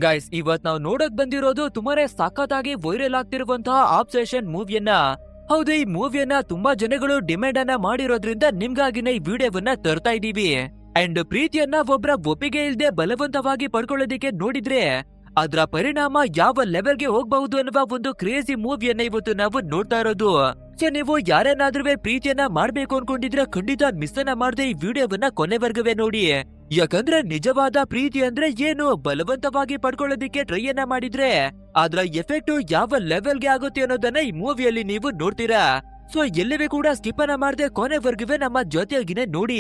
Guys, ಇವತ್ ನಾವು ನೋಡಕ್ ಬಂದಿರೋದು ತುಂಬಾನೇ ಸಖತ್ತಾಗಿ ವೈರಲ್ ಆಗ್ತಿರುವಂತಹ ಆಬ್ಸೆಷನ್ ಮೂವಿಯನ್ನ. ಹೌದು, ಈ ಮೂವಿಯನ್ನ ತುಂಬಾ ಜನಗಳು ಡಿಮ್ಯಾಂಡ್ ಅನ್ನ ಮಾಡಿರೋದ್ರಿಂದ ನಿಮ್ಗಾಗಿನೇ ಈ ವಿಡಿಯೋವನ್ನ ತರ್ತಾ ಇದೀವಿ. ಅಂಡ್ ಪ್ರೀತಿಯನ್ನ ಒಬ್ರ ಒಪ್ಪಿಗೆ ಇಲ್ದೆ ಬಲವಂತವಾಗಿ ಪಡ್ಕೊಳ್ಳೋದಿಕ್ಕೆ ನೋಡಿದ್ರೆ ಅದ್ರ ಪರಿಣಾಮ ಯಾವ ಲೆವೆಲ್ಗೆ ಹೋಗಬಹುದು ಅನ್ನುವ ಒಂದು ಕ್ರೇಜಿ ಮೂವಿಯನ್ನ ಇವತ್ತು ನಾವು ನೋಡ್ತಾ ಇರೋದು. ಸೊ ನೀವು ಯಾರನ್ನಾದ್ರೂ ಪ್ರೀತಿಯನ್ನ ಮಾಡ್ಬೇಕು ಅನ್ಕೊಂಡಿದ್ರೆ ಖಂಡಿತ ಮಿಸ್ ಅನ್ನ ಮಾಡದೆ ಈ ವಿಡಿಯೋವನ್ನ ಕೊನೆವರೆಗೂ ನೋಡಿ. ಯಾಕಂದ್ರೆ ನಿಜವಾದ ಪ್ರೀತಿ ಅಂದ್ರೆ ಏನು, ಬಲವಂತವಾಗಿ ಪಡ್ಕೊಳ್ಳೋದಿಕ್ಕೆ ಟ್ರೈ ಅನ್ನ ಮಾಡಿದ್ರೆ ಅದ್ರ ಎಫೆಕ್ಟ್ ಯಾವ ಲೆವೆಲ್ಗೆ ಆಗುತ್ತೆ ಅನ್ನೋದನ್ನ ಈ ಮೂವಿಯಲ್ಲಿ ನೀವು ನೋಡ್ತೀರಾ. ಸೊ ಎಲ್ಲಿವೇ ಕೂಡ ಸ್ಕಿಪ್ ಅನ್ನ ಮಾಡದೆ ಕೊನೆವರೆಗೂ ನಮ್ಮ ಜೊತೆಗಿನೇ ನೋಡಿ.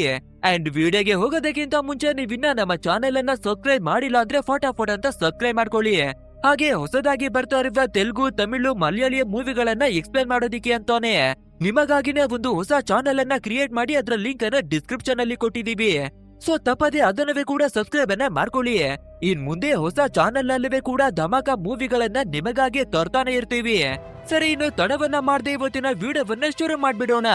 ಅಂಡ್ ವಿಡಿಯೋಗೆ ಹೋಗೋದಕ್ಕಿಂತ ಮುಂಚೆ ನೀವಿನ್ನ ನಮ್ಮ ಚಾನೆಲ್ ಅನ್ನ ಸಬ್ಸ್ಕ್ರೈಬ್ ಮಾಡಿಲ್ಲ ಅಂದ್ರೆ ಫಟಾಫಟ್ ಅಂತ ಸಬ್ಸ್ಕ್ರೈಬ್ ಮಾಡ್ಕೊಳ್ಳಿ. ಹಾಗೆ ಹೊಸದಾಗಿ ಬರ್ತಾ ಇರುವ ತೆಲುಗು, ತಮಿಳು, ಮಲಯಾಳಿ ಮೂವಿಗಳನ್ನ ಎಕ್ಸ್ಪ್ಲೇನ್ ಮಾಡೋದಿಕ್ಕೆ ಅಂತಾನೆ ನಿಮಗಾಗಿನೇ ಒಂದು ಹೊಸ ಚಾನೆಲ್ ಅನ್ನ ಕ್ರಿಯೇಟ್ ಮಾಡಿ ಅದರ ಲಿಂಕ್ ಅನ್ನ ಡಿಸ್ಕ್ರಿಪ್ಷನ್ ಅಲ್ಲಿ ಕೊಟ್ಟಿದೀವಿ. ಸೊ ತಪ್ಪದೆ ಅದನ್ನವೇ ಕೂಡ ಸಬ್ಸ್ಕ್ರೈಬ್ ಅನ್ನ ಮಾಡ್ಕೊಳ್ಳಿ. ಇನ್ ಮುಂದೆ ಹೊಸ ಚಾನೆಲ್ ನಲ್ಲವೇ ಕೂಡ ಧಮಾಕ ಮೂವಿಗಳನ್ನ ನಿಮಗಾಗಿ ತರ್ತಾನೆ ಇರ್ತೀವಿ. ಸರಿ, ಇನ್ನು ತಡವನ್ನ ಮಾಡದೆ ಇವತ್ತಿನ ವಿಡಿಯೋವನ್ನ ಶುರು ಮಾಡ್ಬಿಡೋಣ.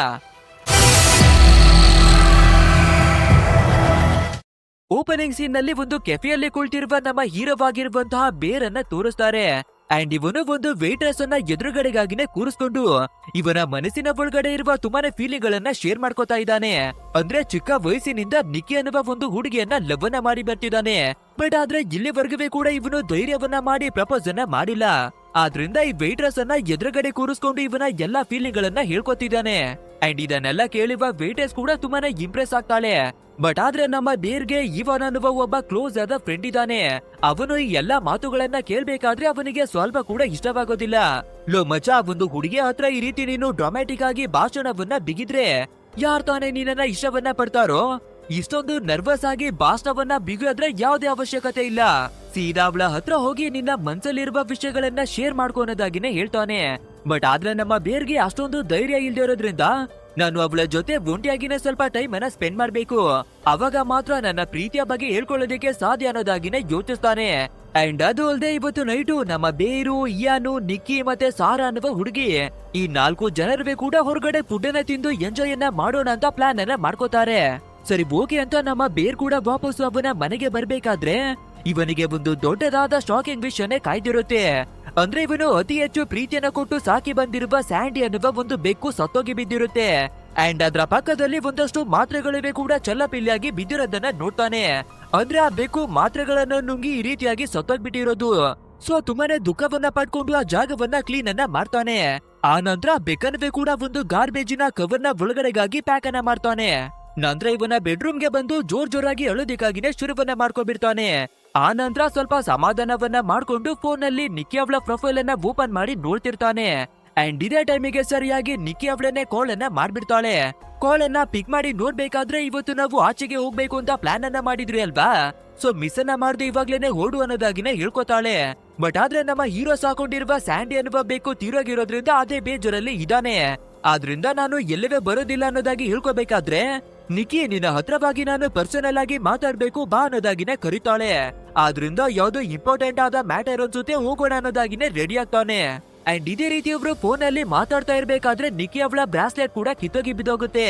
ಓಪನಿಂಗ್ ಸೀನ್ ನಲ್ಲಿ ಒಂದು ಕೆಫೆಯಲ್ಲಿ ಕುಳಿತಿರುವ ನಮ್ಮ ಹೀರೋವಾಗಿರುವಂತಹ ಬೇರನ್ನ ತೋರಿಸ್ತಾರೆ. ಅಂಡ್ ಇವನು ಒಂದು ವೇಟ್ರೆಸ್ ಅನ್ನ ಎದುರುಗಡೆಗಾಗಿನೇ ಕೂರಿಸ್ಕೊಂಡು ಇವನ ಮನಸ್ಸಿನ ಒಳಗಡೆ ಇರುವ ತುಂಬಾನೇ ಫೀಲಿಂಗ್ ಗಳನ್ನ ಶೇರ್ ಮಾಡ್ಕೋತಾ ಇದ್ದಾನೆ. ಅಂದ್ರೆ ಚಿಕ್ಕ ವಯಸ್ಸಿನಿಂದ ನಿಕ್ಕಿ ಅನ್ನುವ ಒಂದು ಹುಡುಗಿಯನ್ನ ಲವ್ವನ್ನ ಮಾಡಿ ಬರ್ತಿದ್ದಾನೆ. ಬಟ್ ಆದ್ರೆ ಇಲ್ಲಿವರೆಗೂ ಕೂಡ ಇವನು ಧೈರ್ಯವನ್ನ ಮಾಡಿ ಪ್ರಪೋಸ್ ಅನ್ನ ಮಾಡಿಲ್ಲ. ಆದ್ರಿಂದ ಈ ವೇಟ್ರೆಸ್ ಅನ್ನ ಎದುರುಗಡೆ ಕೂರಿಸ್ಕೊಂಡು ಇವನ ಎಲ್ಲಾ ಫೀಲಿಂಗ್ ಗಳನ್ನ ಹೇಳ್ಕೊತಿದ್ದಾನೆ. ಅಂಡ್ ಇದನ್ನೆಲ್ಲ ಕೇಳಿರುವ ವೇಟ್ರೆಸ್ ಕೂಡ ತುಂಬಾನೇ ಇಂಪ್ರೆಸ್ ಆಗ್ತಾಳೆ. ಬಟ್ ಆದ್ರೆ ನಮ್ಮ ಬೇರ್ಗೆ ಇವನ್ ಅನ್ನುವ ಒಬ್ಬ ಕ್ಲೋಸ್ ಆದ ಫ್ರೆಂಡ್ ಇದ್ದಾನೆ. ಅವನು ಈ ಎಲ್ಲಾ ಮಾತುಗಳನ್ನ ಕೇಳ್ಬೇಕಾದ್ರೆ ಅವನಿಗೆ ಸ್ವಲ್ಪ ಕೂಡ ಇಷ್ಟವಾಗೋದಿಲ್ಲ. ಲೋ ಮಚ, ಒಂದು ಹುಡುಗಿ ಹತ್ರ ಈ ರೀತಿ ನೀನು ಡ್ರಾಮ್ಯಾಟಿಕ್ ಆಗಿ ಭಾಷಣವನ್ನ ಬಿಗಿದ್ರೆ ಯಾರ್ ತಾನೇ ನೀನನ್ನ ಇಷ್ಟವನ್ನ ಪಡ್ತಾರೋ? ಇಷ್ಟೊಂದು ನರ್ವಸ್ ಆಗಿ ಭಾಷಣವನ್ನ ಬಿಗಿದ್ರೆ ಯಾವ್ದೇ ಅವಶ್ಯಕತೆ ಇಲ್ಲ. ಸೀದಾ ಅವಳ ಹತ್ರ ಹೋಗಿ ನಿನ್ನ ಮನ್ಸಲ್ಲಿರುವ ವಿಷಯಗಳನ್ನ ಶೇರ್ ಮಾಡ್ಕೊಳೋದಾಗಿನೇ ಹೇಳ್ತಾನೆ. ಬಟ್ ಆದ್ರೆ ನಮ್ಮ ಬೇರ್ಗೆ ಅಷ್ಟೊಂದು ಧೈರ್ಯ ಇಲ್ದೇ ಇರೋದ್ರಿಂದ ನಾನು ಅವಳ ಜೊತೆ ಒಂಟಿಯಾಗಿನೇ ಸ್ವಲ್ಪ ಟೈಮ್ ಅನ್ನ ಸ್ಪೆಂಡ್ ಮಾಡ್ಬೇಕು, ಅವಾಗ ಮಾತ್ರ ನನ್ನ ಪ್ರೀತಿಯ ಬಗ್ಗೆ ಹೇಳ್ಕೊಳ್ಳೋದಕ್ಕೆ ಸಾಧ್ಯ ಅನ್ನೋದಾಗಿನೇ ಯೋಚಿಸ್ತಾನೆ. ಅಂಡ್ ಅದು ಅಲ್ಲದೆ ಇವತ್ತು ನೈಟು ನಮ್ಮ ಬೇರು, ಇಯಾನು, ನಿಕ್ಕಿ ಮತ್ತೆ ಸಾರಾ ಅನ್ನುವ ಹುಡುಗಿ ಈ 4 ಜನರುವೆ ಕೂಡ ಹೊರಗಡೆ ಫುಡ್ ಅನ್ನ ತಿಂದು ಎಂಜಾಯ್ ಅನ್ನ ಮಾಡೋಣ ಅಂತ ಪ್ಲಾನ್ ಅನ್ನ ಮಾಡ್ಕೋತಾರೆ. ಸರಿ ಓಕೆ ಅಂತ ನಮ್ಮ ಬೇರ್ ಕೂಡ ವಾಪಸ್ ಅವನ ಮನೆಗೆ ಬರ್ಬೇಕಾದ್ರೆ ಇವನಿಗೆ ಒಂದು ದೊಡ್ಡದಾದ ಶಾಕಿಂಗ್ ವಿಷಯನೇ ಕಾಯ್ದಿರುತ್ತೆ. ಅಂದ್ರೆ ಇವನು ಅತಿ ಹೆಚ್ಚು ಪ್ರೀತಿಯನ್ನ ಕೊಟ್ಟು ಸಾಕಿ ಬಂದಿರುವ ಸ್ಯಾಂಡಿ ಅನ್ನುವ ಒಂದು ಬೆಕ್ಕು ಸತ್ತೋಗಿ ಬಿದ್ದಿರುತ್ತೆ. ಅಂಡ್ ಅದ್ರ ಪಕ್ಕದಲ್ಲಿ ಒಂದಷ್ಟು ಮಾತ್ರೆಗಳಿವೆ ಕೂಡ ಚಲ್ಲಪಿಲ್ಲಿಯಾಗಿ ಬಿದ್ದಿರೋದನ್ನ ನೋಡ್ತಾನೆ. ಅಂದ್ರೆ ಆ ಬೆಕ್ಕು ಮಾತ್ರೆಗಳನ್ನ ನುಂಗಿ ಈ ರೀತಿಯಾಗಿ ಸತ್ತೋಗ್ಬಿಟ್ಟಿರೋದು. ಸೊ ತುಂಬಾನೇ ದುಃಖವನ್ನ ಪಡ್ಕೊಂಡು ಆ ಜಾಗವನ್ನ ಕ್ಲೀನ್ ಅನ್ನ ಮಾಡ್ತಾನೆ. ಆ ನಂತರ ಬೆಕ್ಕನವೇ ಕೂಡ ಒಂದು ಗಾರ್ಬೇಜಿನ ಕವರ್ನ ಒಳಗಡೆಗಾಗಿ ಪ್ಯಾಕ್ ಅನ್ನ ಮಾಡ್ತಾನೆ. ನಂತರ ಇವನ ಬೆಡ್ರೂಮ್ಗೆ ಬಂದು ಜೋರಾಗಿ ಅಳೋದಿಕ್ಕಾಗಿನೇ ಶುರುವನ್ನ ಮಾಡ್ಕೊಂಡ್ಬಿಡ್ತಾನೆ. ಆ ನಂತರ ಸ್ವಲ್ಪ ಸಮಾಧಾನವನ್ನ ಮಾಡ್ಕೊಂಡು ಫೋನ್ ನಲ್ಲಿ ನಿಕ್ಕಿ ಅವಳ ಪ್ರೊಫೈಲ್ ಅನ್ನ ಓಪನ್ ಮಾಡಿ ನೋಡ್ತಿರ್ತಾನೆ. ಅಂಡ್ ಇದೇ ಟೈಮಿಗೆ ಸರಿಯಾಗಿ ನಿಕ್ಕಿ ಅವಳನ್ನೇ ಕಾಲ್ ಅನ್ನ ಮಾಡ್ಬಿಡ್ತಾಳೆ. ಕಾಲ್ ಅನ್ನ ಪಿಕ್ ಮಾಡಿ ನೋಡ್ಬೇಕಾದ್ರೆ ಇವತ್ತು ನಾವು ಆಚೆಗೆ ಹೋಗ್ಬೇಕು ಅಂತ ಪ್ಲಾನ್ ಅನ್ನ ಮಾಡಿದ್ರಿ ಅಲ್ವಾ, ಸೊ ಮಿಸ್ ಅನ್ನ ಮಾಡ್ದೆ ಇವಾಗ್ಲೇನೆ ಹೊರಡು ಅನ್ನೋದಾಗಿನೇ ಹೇಳ್ಕೊತಾಳೆ. ಬಟ್ ಆದ್ರೆ ನಮ್ಮ ಹೀರೋ ಸಾಕೊಂಡಿರುವ ಸ್ಯಾಂಡಿ ಅನ್ನುವ ಬೇಕು ತೀರೋಗಿರೋದ್ರಿಂದ ಅದೇ ಬೇಜಾರಲ್ಲಿ ಇದ್ದಾನೆ. ಆದ್ರಿಂದ ನಾನು ಎಲ್ಲವೇ ಬರೋದಿಲ್ಲ ಅನ್ನೋದಾಗಿ ಹೇಳ್ಕೋಬೇಕಾದ್ರೆ ನಿಕ್ಕಿ ನಿನ್ನ ಹತ್ರವಾಗಿ ನಾನು ಪರ್ಸನಲ್ ಆಗಿ ಮಾತಾಡ್ಬೇಕು ಬಾ ಅನ್ನೋದಾಗಿನೇ ಕರೀತಾಳೆ. ಆದ್ರಿಂದ ಯಾವ್ದೋ ಇಂಪಾರ್ಟೆಂಟ್ ಆದ ಮ್ಯಾಟರ್ ಅನ್ಸುತ್ತೆ, ಹೋಗೋಣ ಅನ್ನೋದಾಗಿನೇ ರೆಡಿ ಆಗ್ತಾನೆ. ಅಂಡ್ ಇದೇ ರೀತಿ ಒಬ್ರು ಫೋನ್ ಅಲ್ಲಿ ಮಾತಾಡ್ತಾ ಇರ್ಬೇಕಾದ್ರೆ ನಿಕ್ಕಿ ಅವಳ ಬ್ರಾಸ್ಲೆಟ್ ಕೂಡ ಕಿತ್ತೋಗಿ ಬಿದ್ದೋಗುತ್ತೆ.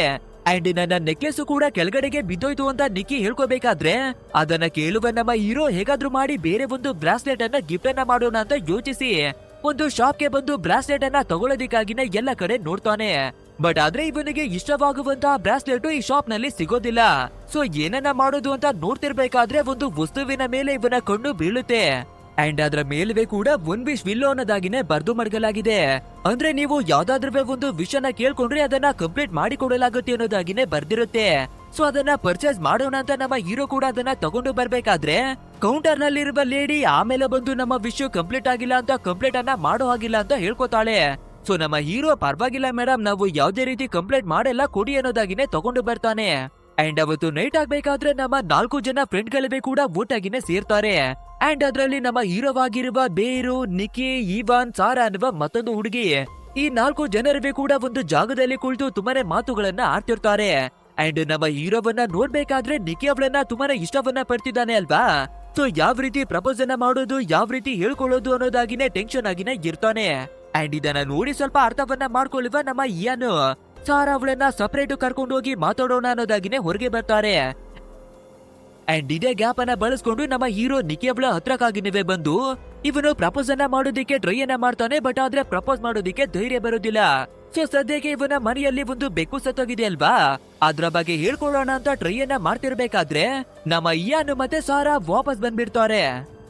ಅಂಡ್ ನನ್ನ ನೆಕ್ಲೆಸ್ ಕೂಡ ಕೆಳಗಡೆಗೆ ಬಿದ್ದೋಯ್ತು ಅಂತ ನಿಕ್ಕಿ ಹೇಳ್ಕೋಬೇಕಾದ್ರೆ ಅದನ್ನ ಕೇಳುವ ನಮ್ಮ ಹೀರೋ ಹೇಗಾದ್ರೂ ಮಾಡಿ ಬೇರೆ ಒಂದು ಬ್ರಾಸ್ಲೆಟ್ ಅನ್ನ ಗಿಫ್ಟ್ ಅನ್ನ ಮಾಡೋಣ ಅಂತ ಯೋಚಿಸಿ ಒಂದು ಶಾಪ್ಗೆ ಬಂದು ಬ್ರಾಸ್ಲೆಟ್ ಅನ್ನ ತಗೊಳ್ಳೋದಿಕ್ಕಾಗಿನೇ ಎಲ್ಲ ಕಡೆ ನೋಡ್ತಾನೆ. ಬಟ್ ಆದ್ರೆ ಇವನಿಗೆ ಇಷ್ಟವಾಗುವಂತಹ ಬ್ರಾಸ್ಲೆಟ್ ಈ ಶಾಪ್ ನಲ್ಲಿ ಸಿಗೋದಿಲ್ಲ. ಸೊ ಏನನ್ನ ಮಾಡೋದು ಅಂತ ನೋಡ್ತಿರ್ಬೇಕಾದ್ರೆ ಒಂದು ವಸ್ತುವಿನ ಮೇಲೆ ಇವನ ಕಣ್ಣು ಬೀಳುತ್ತೆ. ಅಂಡ್ ಅದ್ರ ಮೇಲುವೆ ಕೂಡ ಒನ್ ವಿಶ್ ವಿಲ್ ಅನ್ನೋದಾಗಿನೇ ಬರ್ದು ಮಡಗಲಾಗಿದೆ. ಅಂದ್ರೆ ನೀವು ಯಾವ್ದಾದ್ರೂ ಒಂದು ವಿಷಯನ ಕೇಳ್ಕೊಂಡ್ರೆ ಅದನ್ನ ಕಂಪ್ಲೀಟ್ ಮಾಡಿ ಕೊಡಲಾಗುತ್ತೆ ಅನ್ನೋದಾಗಿನೇ ಬರ್ದಿರುತ್ತೆ. ಸೊ ಅದನ್ನ ಪರ್ಚೇಸ್ ಮಾಡೋಣ ಅಂತ ನಮ್ಮ ಹೀರೋ ಕೂಡ ಅದನ್ನ ತಗೊಂಡು ಬರ್ಬೇಕಾದ್ರೆ ಕೌಂಟರ್ ನಲ್ಲಿರುವ ಲೇಡಿ ಆಮೇಲೆ ಬಂದು ನಮ್ಮ ವಿಷಯ ಕಂಪ್ಲೀಟ್ ಆಗಿಲ್ಲ ಅಂತ ಕಂಪ್ಲೇಂಟ್ ಅನ್ನ ಮಾಡೋ ಹಾಗಿಲ್ಲ ಅಂತ ಹೇಳ್ಕೊತಾಳೆ. ಸೊ ನಮ್ಮ ಹೀರೋ ಪರವಾಗಿಲ್ಲ ಮೇಡಮ್, ನಾವು ಯಾವ್ದೇ ರೀತಿ ಕಂಪ್ಲೇಂಟ್ ಮಾಡಲ್ಲ ಕೊಡಿ ಅನ್ನೋದಾಗಿನೇ ತಗೊಂಡು ಬರ್ತಾನೆ. ಅಂಡ್ ಅವತ್ತು ನೈಟ್ ಆಗ್ಬೇಕಾದ್ರೆ ನಮ್ಮ 4 ಜನ ಫ್ರೆಂಡ್ ಗಳಿವೆ ಕೂಡ ಒಟ್ಟಾಗಿನೇ ಸೇರ್ತಾರೆ. ಅಂಡ್ ಅದ್ರಲ್ಲಿ ನಮ್ಮ ಹೀರೋವಾಗಿರುವ ಬೇರು, ನಿಕ್ಕಿ, ಈವಾನ್, ಸಾರಾ ಅನ್ನುವ ಮತ್ತೊಂದು ಹುಡುಗಿ ಈ 4 ಜನರುವೆ ಕೂಡ ಒಂದು ಜಾಗದಲ್ಲಿ ಕುಳಿತು ತುಂಬಾನೇ ಮಾತುಗಳನ್ನ ಆಡ್ತಿರ್ತಾರೆ. ಅಂಡ್ ನಮ್ಮ ಹೀರೋವನ್ನ ನೋಡ್ಬೇಕಾದ್ರೆ ನಿಕ್ಕಿ ಅವಳನ್ನ ತುಂಬಾನೇ ಇಷ್ಟವನ್ನ ಪಡ್ತಿದ್ದಾನೆ ಅಲ್ವಾ. ಸೊ ಯಾವ ರೀತಿ ಪ್ರಪೋಸ್ ಅನ್ನ ಮಾಡೋದು, ಯಾವ ರೀತಿ ಹೇಳ್ಕೊಳ್ಳೋದು ಅನ್ನೋದಾಗಿನೇ ಟೆನ್ಷನ್ ಆಗಿನೇ ಇರ್ತಾನೆ. ಅಂಡ್ ಇದನ್ನ ನೋಡಿ ಸ್ವಲ್ಪ ಅರ್ಥವನ್ನ ಮಾಡ್ಕೊಳ್ಳುವ ನಮ್ಮ ಇಯಾನು ಸಾರಾ ಅವಳನ್ನ ಸಪರೇಟ್ ಕರ್ಕೊಂಡು ಹೋಗಿ ಮಾತಾಡೋಣ ಅನ್ನೋದಾಗಿನೇ ಹೊರಗೆ ಬರ್ತಾರೆ. ಅಂಡ್ ಇದೇ ಗ್ಯಾಪ್ ಅನ್ನ ಬಳಸ್ಕೊಂಡು ನಮ್ಮ ಹೀರೋ ನಿಕ್ಕಿ ಅವಳ ಹತ್ರಕ್ಕಾಗಿನವೇ ಬಂದು ಇವನು ಪ್ರಪೋಸ್ ಅನ್ನ ಮಾಡೋದಿಕ್ಕೆ ಟ್ರೈ ಅನ್ನ ಮಾಡ್ತಾನೆ. ಬಟ್ ಆದ್ರೆ ಪ್ರಪೋಸ್ ಮಾಡೋದಿಕ್ಕೆ ಧೈರ್ಯ ಬರೋದಿಲ್ಲ. ಸೊ ಸದ್ಯಕ್ಕೆ ಇವನ ಮನೆಯಲ್ಲಿ ಒಂದು ಬೆಕ್ಕು ಸತ್ತೋಗಿದೆ ಅಲ್ವಾ, ಅದ್ರ ಬಗ್ಗೆ ಹೇಳ್ಕೊಳ್ಳೋಣ ಅಂತ ಟ್ರೈ ಅನ್ನ ಮಾಡ್ತಿರ್ಬೇಕಾದ್ರೆ ನಮ್ಮ ಇಯಾನು ಮತ್ತೆ ಸಾರಾ ವಾಪಸ್ ಬಂದ್ಬಿಡ್ತಾರೆ.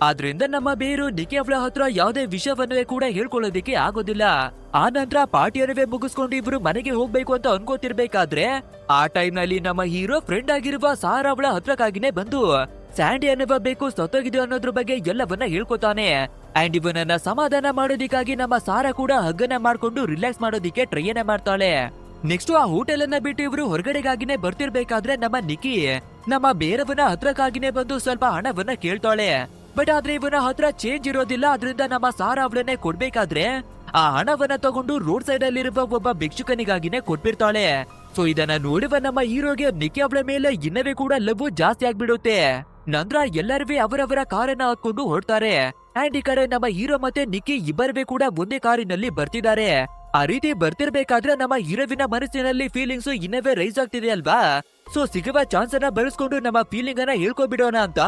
ಆದ್ರಿಂದ ನಮ್ಮ ಬೇರು ನಿಕ್ಕಿ ಅವಳ ಹತ್ರ ಯಾವುದೇ ವಿಷಯವನ್ನೇ ಕೂಡ ಹೇಳ್ಕೊಳ್ಳೋದಿಕ್ಕೆ ಆಗೋದಿಲ್ಲ. ಆ ನಂತರ ಪಾರ್ಟಿಯನ್ನೇ ಮುಗಿಸ್ಕೊಂಡು ಇಬ್ರು ಮನೆಗೆ ಹೋಗ್ಬೇಕು ಅಂತ ಅನ್ಕೋತಿರ್ಬೇಕಾದ್ರೆ ಆ ಟೈಮ್ ನಲ್ಲಿ ನಮ್ಮ ಹೀರೋ ಫ್ರೆಂಡ್ ಆಗಿರುವ ಸಾರಾ ಅವಳ ಹತ್ರಕ್ಕಾಗಿನೇ ಬಂದು ಸ್ಯಾಂಡಿ ಅನ್ನುವ ಬೇಕು ಸತ್ತೋಗಿದೆ ಅನ್ನೋದ್ರ ಬಗ್ಗೆ ಎಲ್ಲವನ್ನ ಹೇಳ್ಕೊತಾನೆ. ಅಂಡ್ ಇವನನ್ನ ಸಮಾಧಾನ ಮಾಡೋದಿಕ್ಕಾಗಿ ನಮ್ಮ ಸಾರಾ ಕೂಡ ಹಗ್ಗನ ಮಾಡ್ಕೊಂಡು ರಿಲ್ಯಾಕ್ಸ್ ಮಾಡೋದಿಕ್ಕೆ ಟ್ರೈ ಅನ್ನ ಮಾಡ್ತಾಳೆ. ನೆಕ್ಸ್ಟ್ ಆ ಹೋಟೆಲ್ ಅನ್ನ ಬಿಟ್ಟು ಇವರು ಹೊರಗಡೆಗಾಗಿನೇ ಬರ್ತಿರ್ಬೇಕಾದ್ರೆ ನಮ್ಮ ನಿಕ್ಕಿ ನಮ್ಮ ಬೇರವನ ಹತ್ರಕ್ಕಾಗಿನೇ ಬಂದು ಸ್ವಲ್ಪ ಹಣವನ್ನ ಕೇಳ್ತಾಳೆ. ಬಟ್ ಆದ್ರೆ ಇವನ ಹತ್ರ ಚೇಂಜ್ ಇರೋದಿಲ್ಲ. ಅದರಿಂದ ನಮ್ಮ ಸಾರಾ ಅವಳನ್ನೇ ಕೊಡ್ಬೇಕಾದ್ರೆ ಆ ಹಣವನ್ನ ತಗೊಂಡು ರೋಡ್ ಸೈಡ್ ಅಲ್ಲಿರುವ ಒಬ್ಬ ಭಿಕ್ಷುಕನಿಗಾಗಿನೇ ಕೊಟ್ಬಿಡ್ತಾಳೆ. ಸೊ ಇದನ್ನ ನೋಡುವ ನಮ್ಮ ಹೀರೋಗೆ ನಿಕ್ಕಿ ಅವಳ ಮೇಲೆ ಇನ್ನವೇ ಕೂಡ ಲವ್ ಜಾಸ್ತಿ ಆಗ್ಬಿಡುತ್ತೆ. ನಂತರ ಎಲ್ಲರೂ ಅವರವರ ಕಾರನ್ನ ಹಾಕೊಂಡು ಹೊರಡ್ತಾರೆ. ಅಂಡ್ ಈ ಕಡೆ ನಮ್ಮ ಹೀರೋ ಮತ್ತೆ ನಿಕ್ಕಿ ಇಬ್ಬರವೇ ಕೂಡ ಒಂದೇ ಕಾರಿನಲ್ಲಿ ಬರ್ತಿದ್ದಾರೆ. ಆ ರೀತಿ ಬರ್ತಿರ್ಬೇಕಾದ್ರೆ ನಮ್ಮ ಹೀರೋವಿನ ಮನಸ್ಸಿನಲ್ಲಿ ಫೀಲಿಂಗ್ಸ್ ಇನ್ನವೇ ರೈಸ್ ಆಗ್ತಿದೆ ಅಲ್ವಾ. ಸೊ ಸಿಗುವ ಚಾನ್ಸ್ ಅನ್ನ ಬಳಸ್ಕೊಂಡು ನಮ್ಮ ಫೀಲಿಂಗ್ ಅನ್ನ ಹೇಳ್ಕೊಬಿಡೋಣ ಅಂತ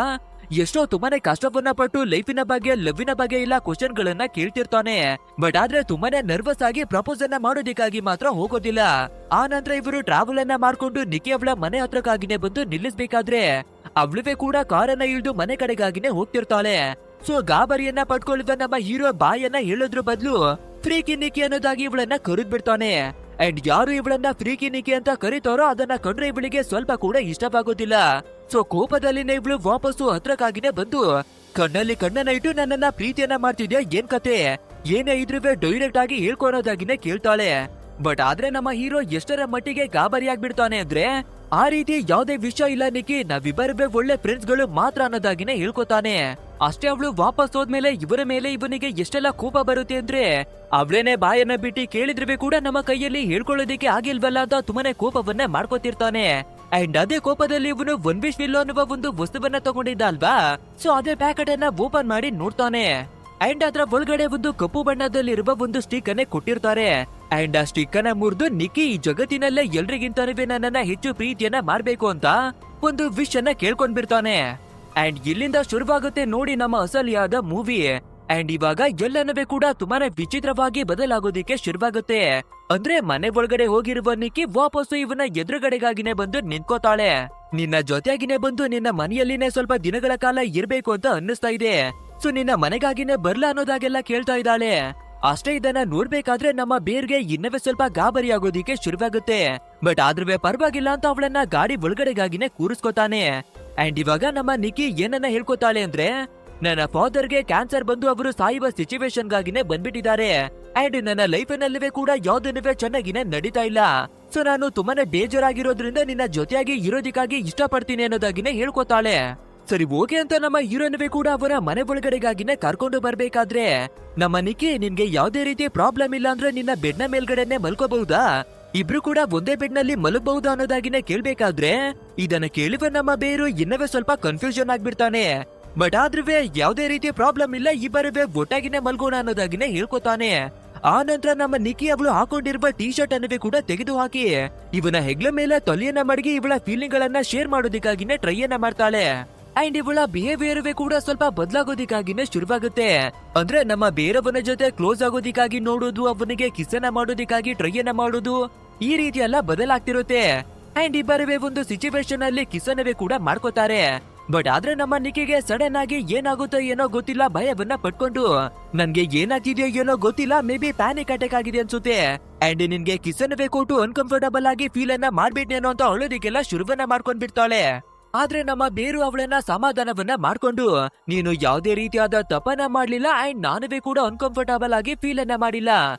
ಎಷ್ಟೋ ತುಂಬಾನೇ ಕಷ್ಟವನ್ನ ಪಟ್ಟು ಲೈಫಿನ ಬಗ್ಗೆ ಲವ್ವಿನ ಬಗ್ಗೆ ಇಲ್ಲ ಕ್ವಶನ್ ಗಳನ್ನ ಕೇಳ್ತಿರ್ತಾನೆ. ಬಟ್ ಆದ್ರೆ ತುಂಬಾನೇ ನರ್ವಸ್ ಆಗಿ ಪ್ರಪೋಸ್ ಅನ್ನ ಮಾಡೋದಿಕ್ಕಾಗಿ ಮಾತ್ರ ಹೋಗೋದಿಲ್ಲ. ಆ ನಂತರ ಇವರು ಟ್ರಾವೆಲ್ ಅನ್ನ ಮಾಡ್ಕೊಂಡು ನಿಕ್ಕಿ ಅವಳ ಮನೆ ಹತ್ರಕ್ಕಾಗಿನೇ ಬಂದು ನಿಲ್ಲಿಸ್ಬೇಕಾದ್ರೆ ಅವಳುವೆ ಕೂಡ ಕಾರನ್ನ ಇಳಿದು ಮನೆ ಕಡೆಗಾಗಿನೇ ಹೋಗ್ತಿರ್ತಾಳೆ. ಸೊ ಗಾಬರಿಯನ್ನ ಪಡ್ಕೊಳ್ಳುವ ನಮ್ಮ ಹೀರೋ ಬಾಯನ್ನ ಹೇಳೋದ್ರ ಬದಲು ಫ್ರೀಕಿ ನಿಕ್ಕಿ ಅನ್ನೋದಾಗಿ ಇವಳನ್ನ ಕರೆದ್ ಬಿಡ್ತಾನೆ. ಅಂಡ್ ಯಾರು ಇವಳನ್ನ ಫ್ರೀಕಿ ನಿಕ್ಕಿ ಅಂತ ಕರೀತಾರೋ ಅದನ್ನ ಕಂಡ್ರೆ ಇವಳಿಗೆ ಸ್ವಲ್ಪ ಕೂಡ ಇಷ್ಟವಾಗೋದಿಲ್ಲ. ಸೊ ಕೋಪದಲ್ಲಿನೇ ಇವಳು ವಾಪಸ್ಸು ಹತ್ರಕ್ಕಾಗಿನೇ ಬಂದು ಕಣ್ಣಲ್ಲಿ ಕಣ್ಣನ್ನ ಇಟ್ಟು ನನ್ನನ್ನ ಪ್ರೀತಿಯನ್ನ ಮಾಡ್ತಿದ್ಯಾ, ಏನ್ ಕತೆ, ಏನೇ ಇದ್ರುವೆ ಡೈರೆಕ್ಟ್ ಆಗಿ ಹೇಳ್ಕೊಳೋದಾಗಿನೇ ಕೇಳ್ತಾಳೆ. ಬಟ್ ಆದ್ರೆ ನಮ್ಮ ಹೀರೋ ಎಷ್ಟರ ಮಟ್ಟಿಗೆ ಗಾಬರಿ ಆಗ್ಬಿಡ್ತಾನೆ ಅಂದ್ರೆ ಆ ರೀತಿ ಯಾವ್ದೇ ವಿಷಯ ಇಲ್ಲ ನಿಕ್ಕಿ, ನಾವಿಬ್ಬರೇ ಒಳ್ಳೆ ಫ್ರೆಂಡ್ಸ್ ಗಳು ಮಾತ್ರ ಅನ್ನೋದಾಗಿನೇ ಹೇಳ್ಕೊತಾನೆ. ಅಷ್ಟೇ ಅವಳು ವಾಪಸ್ ಹೋದ್ಮೇಲೆ ಇವರ ಮೇಲೆ ಇವನಿಗೆ ಎಷ್ಟೆಲ್ಲ ಕೋಪ ಬರುತ್ತೆ ಅಂದ್ರೆ ಅವಳೇನೆ ಬಾಯನ್ನ ಬಿಟ್ಟು ಕೇಳಿದ್ರೆ ಕೂಡ ನಮ್ಮ ಕೈಯಲ್ಲಿ ಹೇಳ್ಕೊಳ್ಳೋದಿಕ್ಕೆ ಆಗಿಲ್ವಲ್ಲ ಅಂತ ತುಂಬಾನೇ ಕೋಪವನ್ನ ಮಾಡ್ಕೋತಿರ್ತಾನೆ. ಅಂಡ್ ಅದೇ ಕೋಪದಲ್ಲಿ ಇವನು ಒನ್ ವಿಶ್ ವಿಲ್ ಅನ್ನುವ ಒಂದು ವಸ್ತುವನ್ನ ತಗೊಂಡಿದ್ದ ಅಲ್ವಾ. ಸೊ ಅದೇ ಪ್ಯಾಕೆಟ್ ಅನ್ನ ಓಪನ್ ಮಾಡಿ ನೋಡ್ತಾನೆ. ಅಂಡ್ ಅದ್ರ ಒಳಗಡೆ ಒಂದು ಕಪ್ಪು ಬಣ್ಣದಲ್ಲಿರುವ ಒಂದು ಸ್ಟಿಕ್ ಅನ್ನೇ ಕೊಟ್ಟಿರ್ತಾರೆ. ಅಂಡ್ ಆ ಸ್ಟಿಕ್ ಅನ್ನ ಮುರಿದು ನಿಕ್ಕಿ ಈ ಜಗತ್ತಿನಲ್ಲೇ ಎಲ್ರಿಗಿಂತನೂ ನನ್ನನ್ನ ಹೆಚ್ಚು ಪ್ರೀತಿಯನ್ನ ಮಾಡ್ಬೇಕು ಅಂತ ಒಂದು ವಿಶ್ ಅನ್ನ ಕೇಳ್ಕೊಂಡ್ಬಿಡ್ತಾನೆ. ಅಂಡ್ ಇಲ್ಲಿಂದ ಶುರುವಾಗುತ್ತೆ ನೋಡಿ ನಮ್ಮ ಅಸಲಿಯಾದ ಮೂವಿ. ಅಂಡ್ ಇವಾಗ ಎಲ್ಲನವೇ ಕೂಡ ತುಂಬಾನೇ ವಿಚಿತ್ರವಾಗಿ ಬದಲಾಗೋದಿಕ್ಕೆ ಶುರುವಾಗುತ್ತೆ. ಅಂದ್ರೆ ಮನೆ ಒಳಗಡೆ ಹೋಗಿರುವ ನಿಕ್ಕಿ ವಾಪಸ್ಸು ಇವನ ಎದುರುಗಡೆಗಾಗಿನೇ ಬಂದು ನಿಂತ್ಕೋತಾಳೆ. ನಿನ್ನ ಜೊತೆಯಾಗಿನೇ ಬಂದು ನಿನ್ನ ಮನೆಯಲ್ಲಿನೇ ಸ್ವಲ್ಪ ದಿನಗಳ ಕಾಲ ಇರ್ಬೇಕು ಅಂತ ಅನ್ನಿಸ್ತಾ ಇದೆ. ಸೊ ನಿನ್ನ ಮನೆಗಾಗಿನೇ ಬರ್ಲಾ ಅನ್ನೋದಾಗೆಲ್ಲ ಕೇಳ್ತಾ ಇದ್ದಾಳೆ. ಅಷ್ಟೇ ಇದನ್ನ ನೋಡ್ಬೇಕಾದ್ರೆ ನಮ್ಮ ಬೇರ್ಗೆ ಇನ್ನವೇ ಸ್ವಲ್ಪ ಗಾಬರಿ ಆಗೋದಿಕ್ಕೆ ಶುರುವಾಗುತ್ತೆ. ಬಟ್ ಆದ್ರೂ ಪರವಾಗಿಲ್ಲ ಅಂತ ಅವಳನ್ನ ಗಾಡಿ ಒಳಗಡೆಗಾಗಿನೇ ಕೂರಿಸ್ಕೊತಾನೆ. ಅಂಡ್ ಇವಾಗ ನಮ್ಮ ನಿಕ್ಕಿ ಏನನ್ನ ಹೇಳ್ಕೊತಾಳೆ ಅಂದ್ರೆ ನನ್ನ ಫಾದರ್ಗೆ ಕ್ಯಾನ್ಸರ್ ಬಂದು ಅವರು ಸಾಯುವ ಸಿಚುವೇಶನ್ ಗಾಗಿನೇ ಬಂದ್ಬಿಟ್ಟಿದ್ದಾರೆ. ಅಂಡ್ ನನ್ನ ಲೈಫ್ನಲ್ಲೇ ಕೂಡ ಯಾವ್ದನ್ನವೇ ಚೆನ್ನಾಗಿನೇ ನಡೀತಾ ಇಲ್ಲ. ಸೊ ನಾನು ತುಂಬಾನೇ ಬೇಜಾರಾಗಿರೋದ್ರಿಂದ ನಿನ್ನ ಜೊತೆಯಾಗಿ ಇರೋದಿಕ್ಕಾಗಿ ಇಷ್ಟಪಡ್ತೀನಿ ಅನ್ನೋದಾಗಿನೇ ಹೇಳ್ಕೊತಾಳೆ. ಸರಿ ಓಕೆ ಅಂತ ನಮ್ಮ ಹೀರೋನವೇ ಕೂಡ ಅವರ ಮನೆ ಒಳಗಡೆಗಾಗಿನೇ ಕರ್ಕೊಂಡು ಬರ್ಬೇಕಾದ್ರೆ ನಮ್ಮ ನಿಕ್ಕಿ ನಿನ್ಗೆ ಯಾವ್ದೇ ರೀತಿ ಪ್ರಾಬ್ಲಮ್ ಇಲ್ಲ ಅಂದ್ರೆ ನಿನ್ನ ಬೆಡ್ ನ ಮೇಲ್ಗಡೆನೆ ಮಲ್ಕೋಬಹುದಾ, ಇಬ್ರು ಕೂಡ ಒಂದೇ ಬೆಡ್ ನಲ್ಲಿ ಮಲಗಬಹುದಾ ಅನ್ನೋದಾಗಿನೇ ಕೇಳ್ಬೇಕಾದ್ರೆ ಇದನ್ನ ಕೇಳುವ ನಮ್ಮ ಬೇರು ಇನ್ನವೇ ಸ್ವಲ್ಪ ಕನ್ಫ್ಯೂಷನ್ ಆಗ್ಬಿಡ್ತಾನೆ. ಬಟ್ ಆದ್ರೂ ಯಾವ್ದೇ ರೀತಿ ಪ್ರಾಬ್ಲಮ್ ಇಲ್ಲ, ಇಬ್ಬರವೇ ಒಟ್ಟಾಗಿನೇ ಮಲ್ಗೋಣ ಅನ್ನೋದಾಗಿನೇ ಹೇಳ್ಕೊತಾನೆ. ಆ ನಂತರ ನಮ್ಮ ನಿಕ್ಕಿ ಅವಳು ಹಾಕೊಂಡಿರುವ ಟಿ ಶರ್ಟ್ ಅನ್ನವೇ ಕೂಡ ತೆಗೆದು ಹಾಕಿ ಇವನ ಹೆಗ್ಲ ಮೇಲೆ ತೊಲೆಯನ್ನ ಮಡಗಿ ಇವಳ ಫೀಲಿಂಗ್ ಗಳನ್ನ ಶೇರ್ ಮಾಡೋದಿಕ್ಕಾಗಿನೇ ಟ್ರೈ ಅನ್ನ ಮಾಡ್ತಾಳೆ. ಅಂಡ್ ಇವಳ ಬಿಹೇವಿಯರ್ ಕೂಡ ಸ್ವಲ್ಪ ಬದಲಾಗೋದಿಕ್ಕಾಗಿನೇ ಶುರುವಾಗುತ್ತೆ. ಅಂದ್ರೆ ನಮ್ಮ ಬೇರವನ ಜೊತೆ ಕ್ಲೋಸ್ ಆಗೋದಿಕ್ಕಾಗಿ ನೋಡೋದು, ಅವನಿಗೆ ಕಿಸನ ಮಾಡೋದಿಕ್ಕಾಗಿ ಟ್ರೈ ಅನ್ನ ಮಾಡೋದು, ಈ ರೀತಿ ಎಲ್ಲ ಬದಲಾಗ್ತಿರುತ್ತೆ. ಅಂಡ್ ಇಬ್ಬರವೇ ಒಂದು ಸಿಚುವೇಶನ್ ಅಲ್ಲಿ ಕಿಸನವೇ ಕೂಡ ಮಾಡ್ಕೋತಾರೆ. ಬಟ್ ಆದ್ರೆ ನಮ್ಮ ನಿಕ್ಕಿಗೆ ಸಡನ್ ಆಗಿ ಏನಾಗುತ್ತೋ ಏನೋ ಗೊತ್ತಿಲ್ಲ ಭಯವನ್ನ ಪಟ್ಕೊಂಡು ನನ್ಗೆ ಏನಾಗ್ತಿದೆಯೋ ಏನೋ ಗೊತ್ತಿಲ್ಲ, ಮೇ ಬಿ ಪ್ಯಾನಿಕ್ ಅಟ್ಯಾಕ್ ಆಗಿದೆ ಅನ್ಸುತ್ತೆ. ಅಂಡ್ ನಿನ್ಗೆ ಕಿಸನವೇ ಕೊಟ್ಟು ಅನ್ಕಂಫರ್ಟಬಲ್ ಆಗಿ ಫೀಲ್ ಅನ್ನ ಮಾಡ್ಬಿಟ್ನೇನೋ ಅಂತ ಅಳೋದಿಕ್ಕೆಲ್ಲ ಶುರುವನ್ನ ಮಾಡ್ಕೊಂಡ್ ಬಿಡ್ತಾಳೆ. ಆದ್ರೆ ನಮ್ಮ ಬೇರು ಅವಳನ್ನ ಸಮಾಧಾನವನ್ನ ಮಾಡ್ಕೊಂಡು ನೀನು ಯಾವ್ದೇ ರೀತಿಯಾದ ತಪ್ಪನ್ನ ಮಾಡ್ಲಿಲ್ಲ ಅಂಡ್ ನಾನುವೇ ಕೂಡ ಅನ್ಕಂಫರ್ಟಬಲ್ ಆಗಿ ಫೀಲ್ ಅನ್ನ ಮಾಡಿಲ್ಲ,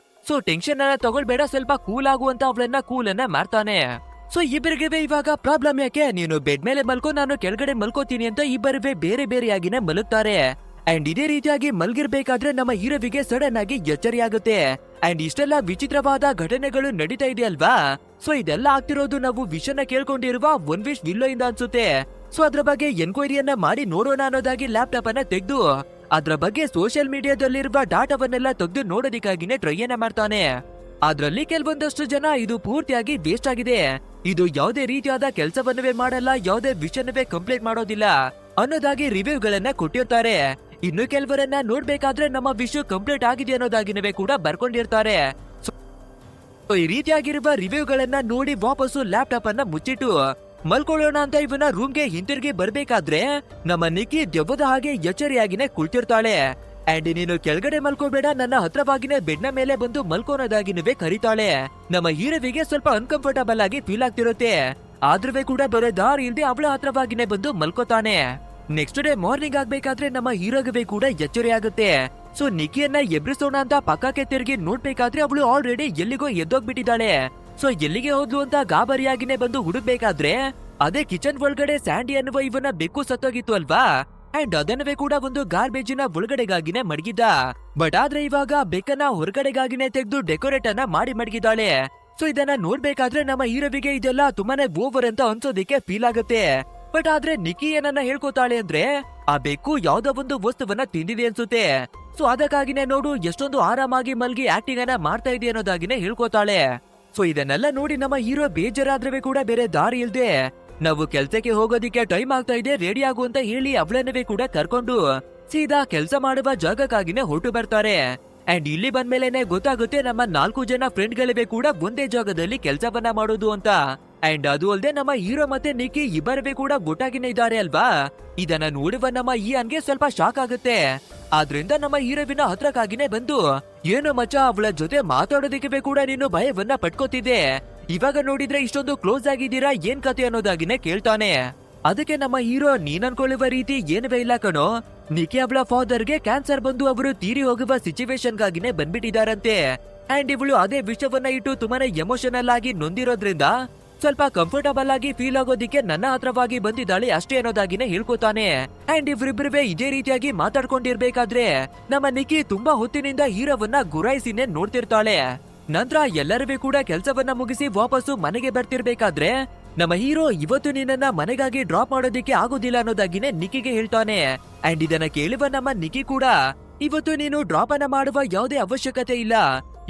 ಸೊ ಟೆನ್ಷನ್ ಅನ್ನ ತಗೊಳ್ಬೇಡ, ಸ್ವಲ್ಪ ಕೂಲ್ ಆಗುವಂತ ಅವಳನ್ನ ಕೂಲ್ ಅನ್ನ ಮಾಡ್ತಾನೆ. ಸೊ ಇಬ್ಬರಿಗೆ ಇವಾಗ ಪ್ರಾಬ್ಲಮ್ ಯಾಕೆ, ನೀನು ಬೆಡ್ ಮೇಲೆ ಮಲ್ಕೋ, ನಾನು ಕೆಳಗಡೆ ಮಲ್ಕೋತೀನಿ ಅಂತ ಇಬ್ಬರವೇ ಬೇರೆ ಬೇರೆಯಾಗಿನೇ ಮಲಗ್ತಾರೆ. ಅಂಡ್ ಇದೇ ರೀತಿಯಾಗಿ ಮಲ್ಗಿರ್ಬೇಕಾದ್ರೆ ನಮ್ಮ ಹೀರೋವಿಗೆ ಸಡನ್ ಆಗಿ ಎಚ್ಚರಿಯಾಗುತ್ತೆ. ಅಂಡ್ ಇಷ್ಟೆಲ್ಲ ವಿಚಿತ್ರವಾದ ಘಟನೆಗಳು ನಡೀತಾ ಇದೆ ಅಲ್ವಾ. ಸೊ ಇದೆಲ್ಲ ಆಗ್ತಿರೋದು ನಾವು ವಿಷಯನ ಕೇಳ್ಕೊಂಡಿರುವ ಒನ್ ವಿಶ್ ವಿಲ್ಲೋ ಇಂದ ಅನ್ಸುತ್ತೆ. ಸೊ ಅದ್ರ ಬಗ್ಗೆ ಎನ್ಕ್ವೈರಿಯನ್ನ ಮಾಡಿ ನೋಡೋಣ ಅನ್ನೋದಾಗಿ ಲ್ಯಾಪ್ಟಾಪ್ ಅನ್ನ ತೆಗೆದು ಅದ್ರ ಬಗ್ಗೆ ಸೋಷಿಯಲ್ ಮೀಡಿಯಾದಲ್ಲಿರುವ ಡಾಟಾವನ್ನೆಲ್ಲ ತೆಗೆದು ನೋಡೋದಿಕ್ಕಾಗಿನೇ ಟ್ರೈ ಅನ್ನ ಮಾಡ್ತಾನೆ. ಅದ್ರಲ್ಲಿ ಕೆಲವೊಂದಷ್ಟು ಜನ ಇದು ಪೂರ್ತಿಯಾಗಿ ವೇಸ್ಟ್ ಆಗಿದೆ, ಇದು ಯಾವುದೇ ರೀತಿಯಾದ ಕೆಲಸವನ್ನವೇ ಮಾಡಲ್ಲ, ಯಾವುದೇ ವಿಷಯವೇ ಕಂಪ್ಲೀಟ್ ಮಾಡೋದಿಲ್ಲ ಅನ್ನೋದಾಗಿ ರಿವ್ಯೂಗಳನ್ನ ಕೊಟ್ಟಿರ್ತಾರೆ. ಇನ್ನು ಕೆಲವರನ್ನ ನೋಡ್ಬೇಕಾದ್ರೆ ನಮ್ಮ ವಿಷಯ ಕಂಪ್ಲೀಟ್ ಆಗಿದೆ ಅನ್ನೋದಾಗಿನವೇ ಕೂಡ ಬರ್ಕೊಂಡಿರ್ತಾರೆ. So, ಈ ರೀತಿಯಾಗಿರುವ ರಿವ್ಯೂಗಳನ್ನ ನೋಡಿ ವಾಪಸ್ಸು ಲ್ಯಾಪ್ಟಾಪ್ ಅನ್ನ ಮುಚ್ಚಿಟ್ಟು ಮಲ್ಕೊಳ್ಳೋಣ ಅಂತ ಇವನ ರೂಮ್ಗೆ ಹಿಂತಿರುಗಿ ಬರ್ಬೇಕಾದ್ರೆ ನಮ್ಮ ನಿಕ್ಕಿ ದೆವ್ವದ ಹಾಗೆ ಎಚ್ಚರಿಯಾಗಿನೇ ಕುಳಿತಿರ್ತಾಳೆ. ಅಂಡ್ ನೀನು ಕೆಳಗಡೆ ಮಲ್ಕೋಬೇಡ, ನನ್ನ ಹತ್ರವಾಗಿನೇ ಬೆಡ್ ನ ಮೇಲೆ ಬಂದು ಮಲ್ಕೋನೋದಾಗಿನವೇ ಕರೀತಾಳೆ. ನಮ್ಮ ಹೀರೋವಿಗೆ ಸ್ವಲ್ಪ ಅನ್ಕಂಫರ್ಟಬಲ್ ಆಗಿ ಫೀಲ್ ಆಗ್ತಿರುತ್ತೆ. ಆದ್ರೂ ಕೂಡ ಬರೋ ದಾರಿ ಇಲ್ದೆ ಅವಳ ಹತ್ರವಾಗಿನೇ ಬಂದು ಮಲ್ಕೋತಾನೆ. ನೆಕ್ಸ್ಟ್ ಡೇ ಮಾರ್ನಿಂಗ್ ಆಗ್ಬೇಕಾದ್ರೆ ನಮ್ಮ ಹೀರೋಗೆ ಕೂಡ ಎಚ್ಚರಿ ಆಗುತ್ತೆ. ಸೊ ನಿಕ್ಕಿಯನ್ನ ಎಬ್ರಿಸೋಣ ಅಂತ ಪಕ್ಕಕ್ಕೆ ತಿರುಗಿ ನೋಡ್ಬೇಕಾದ್ರೆ ಅವಳು ಆಲ್ರೆಡಿ ಎಲ್ಲಿಗೋ ಎದ್ದೋಗ್ಬಿಟ್ಟಿದ್ದಾಳೆ. ಸೊ ಎಲ್ಲಿಗೆ ಹೋದ್ಲು ಅಂತ ಗಾಬರಿಯಾಗಿನೇ ಬಂದು ಹುಡುಕ್ಬೇಕಾದ್ರೆ ಅದೇ ಕಿಚನ್ ಒಳಗಡೆ ಸ್ಯಾಂಡಿ ಅನ್ನುವ ಇವನ ಬೆಕ್ಕು ಸತ್ತೋಗಿತ್ತು ಅಲ್ವಾ. ಅಂಡ್ ಅದನ್ನವೇ ಕೂಡ ಒಂದು ಗಾರ್ಬೇಜಿನ ಒಳಗಡೆಗಾಗಿನೇ ಮಡಗಿದ್ದ. ಬಟ್ ಆದ್ರೆ ಇವಾಗ ಬೆಕ್ಕನ್ನ ಹೊರಗಡೆಗಾಗಿನೇ ತೆಗೆದು ಡೆಕೋರೇಟ್ ಅನ್ನ ಮಾಡಿ ಮಡಗಿದ್ದಾಳೆ. ಸೊ ಇದನ್ನ ನೋಡ್ಬೇಕಾದ್ರೆ ನಮ್ಮ ಹೀರೋವಿಗೆ ಇದೆಲ್ಲ ತುಂಬಾನೇ ಓವರ್ ಅಂತ ಅನ್ಸೋದಿಕ್ಕೆ ಫೀಲ್ ಆಗುತ್ತೆ. ಬಟ್ ಆದ್ರೆ ನಿಕ್ಕಿ ಏನನ್ನ ಹೇಳ್ಕೊತಾಳೆ ಅಂದ್ರೆ ಆ ಬೆಕ್ಕು ಯಾವ್ದೋ ಒಂದು ವಸ್ತುವನ್ನ ತಿಂದಿದೆ ಅನ್ಸುತ್ತೆ. ಸೊ ಅದಕ್ಕಾಗಿನೇ ನೋಡು ಎಷ್ಟೊಂದು ಆರಾಮಾಗಿ ಮಲ್ಗಿ ಆಕ್ಟಿಂಗ್ ಅನ್ನ ಮಾಡ್ತಾ ಇದೆ ಅನ್ನೋದಾಗಿನೇ ಹೇಳ್ಕೊತಾಳೆ. ಸೊ ಇದನ್ನೆಲ್ಲ ನೋಡಿ ನಮ್ಮ ಹೀರೋ ಬೇಜಾರಾದ್ರೂ ಕೂಡ ಬೇರೆ ದಾರಿ ಇಲ್ದೆ ನಾವು ಕೆಲ್ಸಕ್ಕೆ ಹೋಗೋದಿಕ್ಕೆ ಟೈಮ್ ಆಗ್ತಾ ಇದೆ, ರೆಡಿ ಆಗು ಅಂತ ಹೇಳಿ ಅವಳನ್ನವೇ ಕೂಡ ಕರ್ಕೊಂಡು ಸೀದಾ ಕೆಲಸ ಮಾಡುವ ಜಾಗಕ್ಕಾಗಿನೇ ಹೊರಟು ಬರ್ತಾರೆ. ಅಂಡ್ ಇಲ್ಲಿ ಬಂದ್ಮೇಲೆನೆ ಗೊತ್ತಾಗುತ್ತೆ ನಮ್ಮ 4 ಜನ ಫ್ರೆಂಡ್ ಗಳಿವೆ ಕೂಡ ಒಂದೇ ಜಾಗದಲ್ಲಿ ಕೆಲಸವನ್ನ ಮಾಡೋದು ಅಂತ. ಅಂಡ್ ಅದು ಅಲ್ಲದೆ ನಮ್ಮ ಹೀರೋ ಮತ್ತೆ ನಿಕ್ಕಿ ಇಬ್ಬರವೇ ಕೂಡ ಒಟ್ಟಾಗಿನೇ ಇದ್ದಾರೆ ಅಲ್ವಾ. ಇದನ್ನ ನೋಡುವ ನಮ್ಮ ಇಯಾನ್ಗೆ ಸ್ವಲ್ಪ ಶಾಕ್ ಆಗುತ್ತೆ. ಆದ್ರಿಂದ ನಮ್ಮ ಹೀರೋವಿನ ಹತ್ರಕ್ಕಾಗಿನೇ ಬಂದು ಏನು ಮಚ್ಚ, ಅವಳ ಜೊತೆ ಮಾತಾಡೋದಕ್ಕೆ ಕೂಡ ನೀನು ಭಯವನ್ನ ಪಟ್ಕೋತಿದ್ದೆ, ಇವಾಗ ನೋಡಿದ್ರೆ ಇಷ್ಟೊಂದು ಕ್ಲೋಸ್ ಆಗಿದ್ದೀರಾ, ಏನ್ ಕತೆ ಅನ್ನೋದಾಗಿನೇ ಕೇಳ್ತಾನೆ. ಅದಕ್ಕೆ ನಮ್ಮ ಹೀರೋ ನೀನ್ ಅನ್ಕೊಳ್ಳುವ ರೀತಿ ಏನವೇ ಇಲ್ಲ ಕಣೋ, ನಿಕ್ಕಿ ಅವಳ ಫಾದರ್ಗೆ ಕ್ಯಾನ್ಸರ್ ಬಂದು ಅವರು ತೀರಿ ಹೋಗುವ ಸಿಚುವೇಶನ್ ಗಾಗಿನೇ ಬಂದ್ಬಿಟ್ಟಿದಾರಂತೆ. ಅಂಡ್ ಇವಳು ಅದೇ ವಿಷಯವನ್ನ ಇಟ್ಟು ತುಂಬಾನೇ ಎಮೋಷನಲ್ ಆಗಿ ನೊಂದಿರೋದ್ರಿಂದ ಸ್ವಲ್ಪ ಕಂಫರ್ಟಬಲ್ ಆಗಿ ಫೀಲ್ ಆಗೋದಿಕ್ಕೆ ನನ್ನ ಹತ್ರವಾಗಿ ಬಂದಿದ್ದಾಳೆ ಅಷ್ಟೇ ಅನ್ನೋದಾಗಿನೇ ಹೇಳ್ಕೊತಾನೆ. ಅಂಡ್ ಇವ್ರಿಬ್ರುವೆ ಇದೇ ರೀತಿಯಾಗಿ ಮಾತಾಡ್ಕೊಂಡಿರ್ಬೇಕಾದ್ರೆ ನಮ್ಮ ನಿಕ್ಕಿ ತುಂಬಾ ಹೊತ್ತಿನಿಂದ ಹೀರೋವನ್ನ ಗುರಾಯಿಸಿನೇ ನೋಡ್ತಿರ್ತಾಳೆ. ನಂತರ ಎಲ್ಲರೂ ಕೂಡ ಕೆಲಸವನ್ನ ಮುಗಿಸಿ ವಾಪಸ್ಸು ಮನೆಗೆ ಬರ್ತಿರ್ಬೇಕಾದ್ರೆ ನಮ್ಮ ಹೀರೋ ಇವತ್ತು ನಿನ್ನನ್ನ ಮನೆಗಾಗಿ ಡ್ರಾಪ್ ಮಾಡೋದಿಕ್ಕೆ ಆಗೋದಿಲ್ಲ ಅನ್ನೋದಾಗಿನೇ ನಿಕ್ಕಿಗೆ ಹೇಳ್ತಾನೆ. ಅಂಡ್ ಇದನ್ನ ಕೇಳುವ ನಮ್ಮ ನಿಕ್ಕಿ ಕೂಡ ಇವತ್ತು ನೀನು ಡ್ರಾಪ್ ಅನ್ನ ಮಾಡುವ ಯಾವುದೇ ಅವಶ್ಯಕತೆ ಇಲ್ಲ,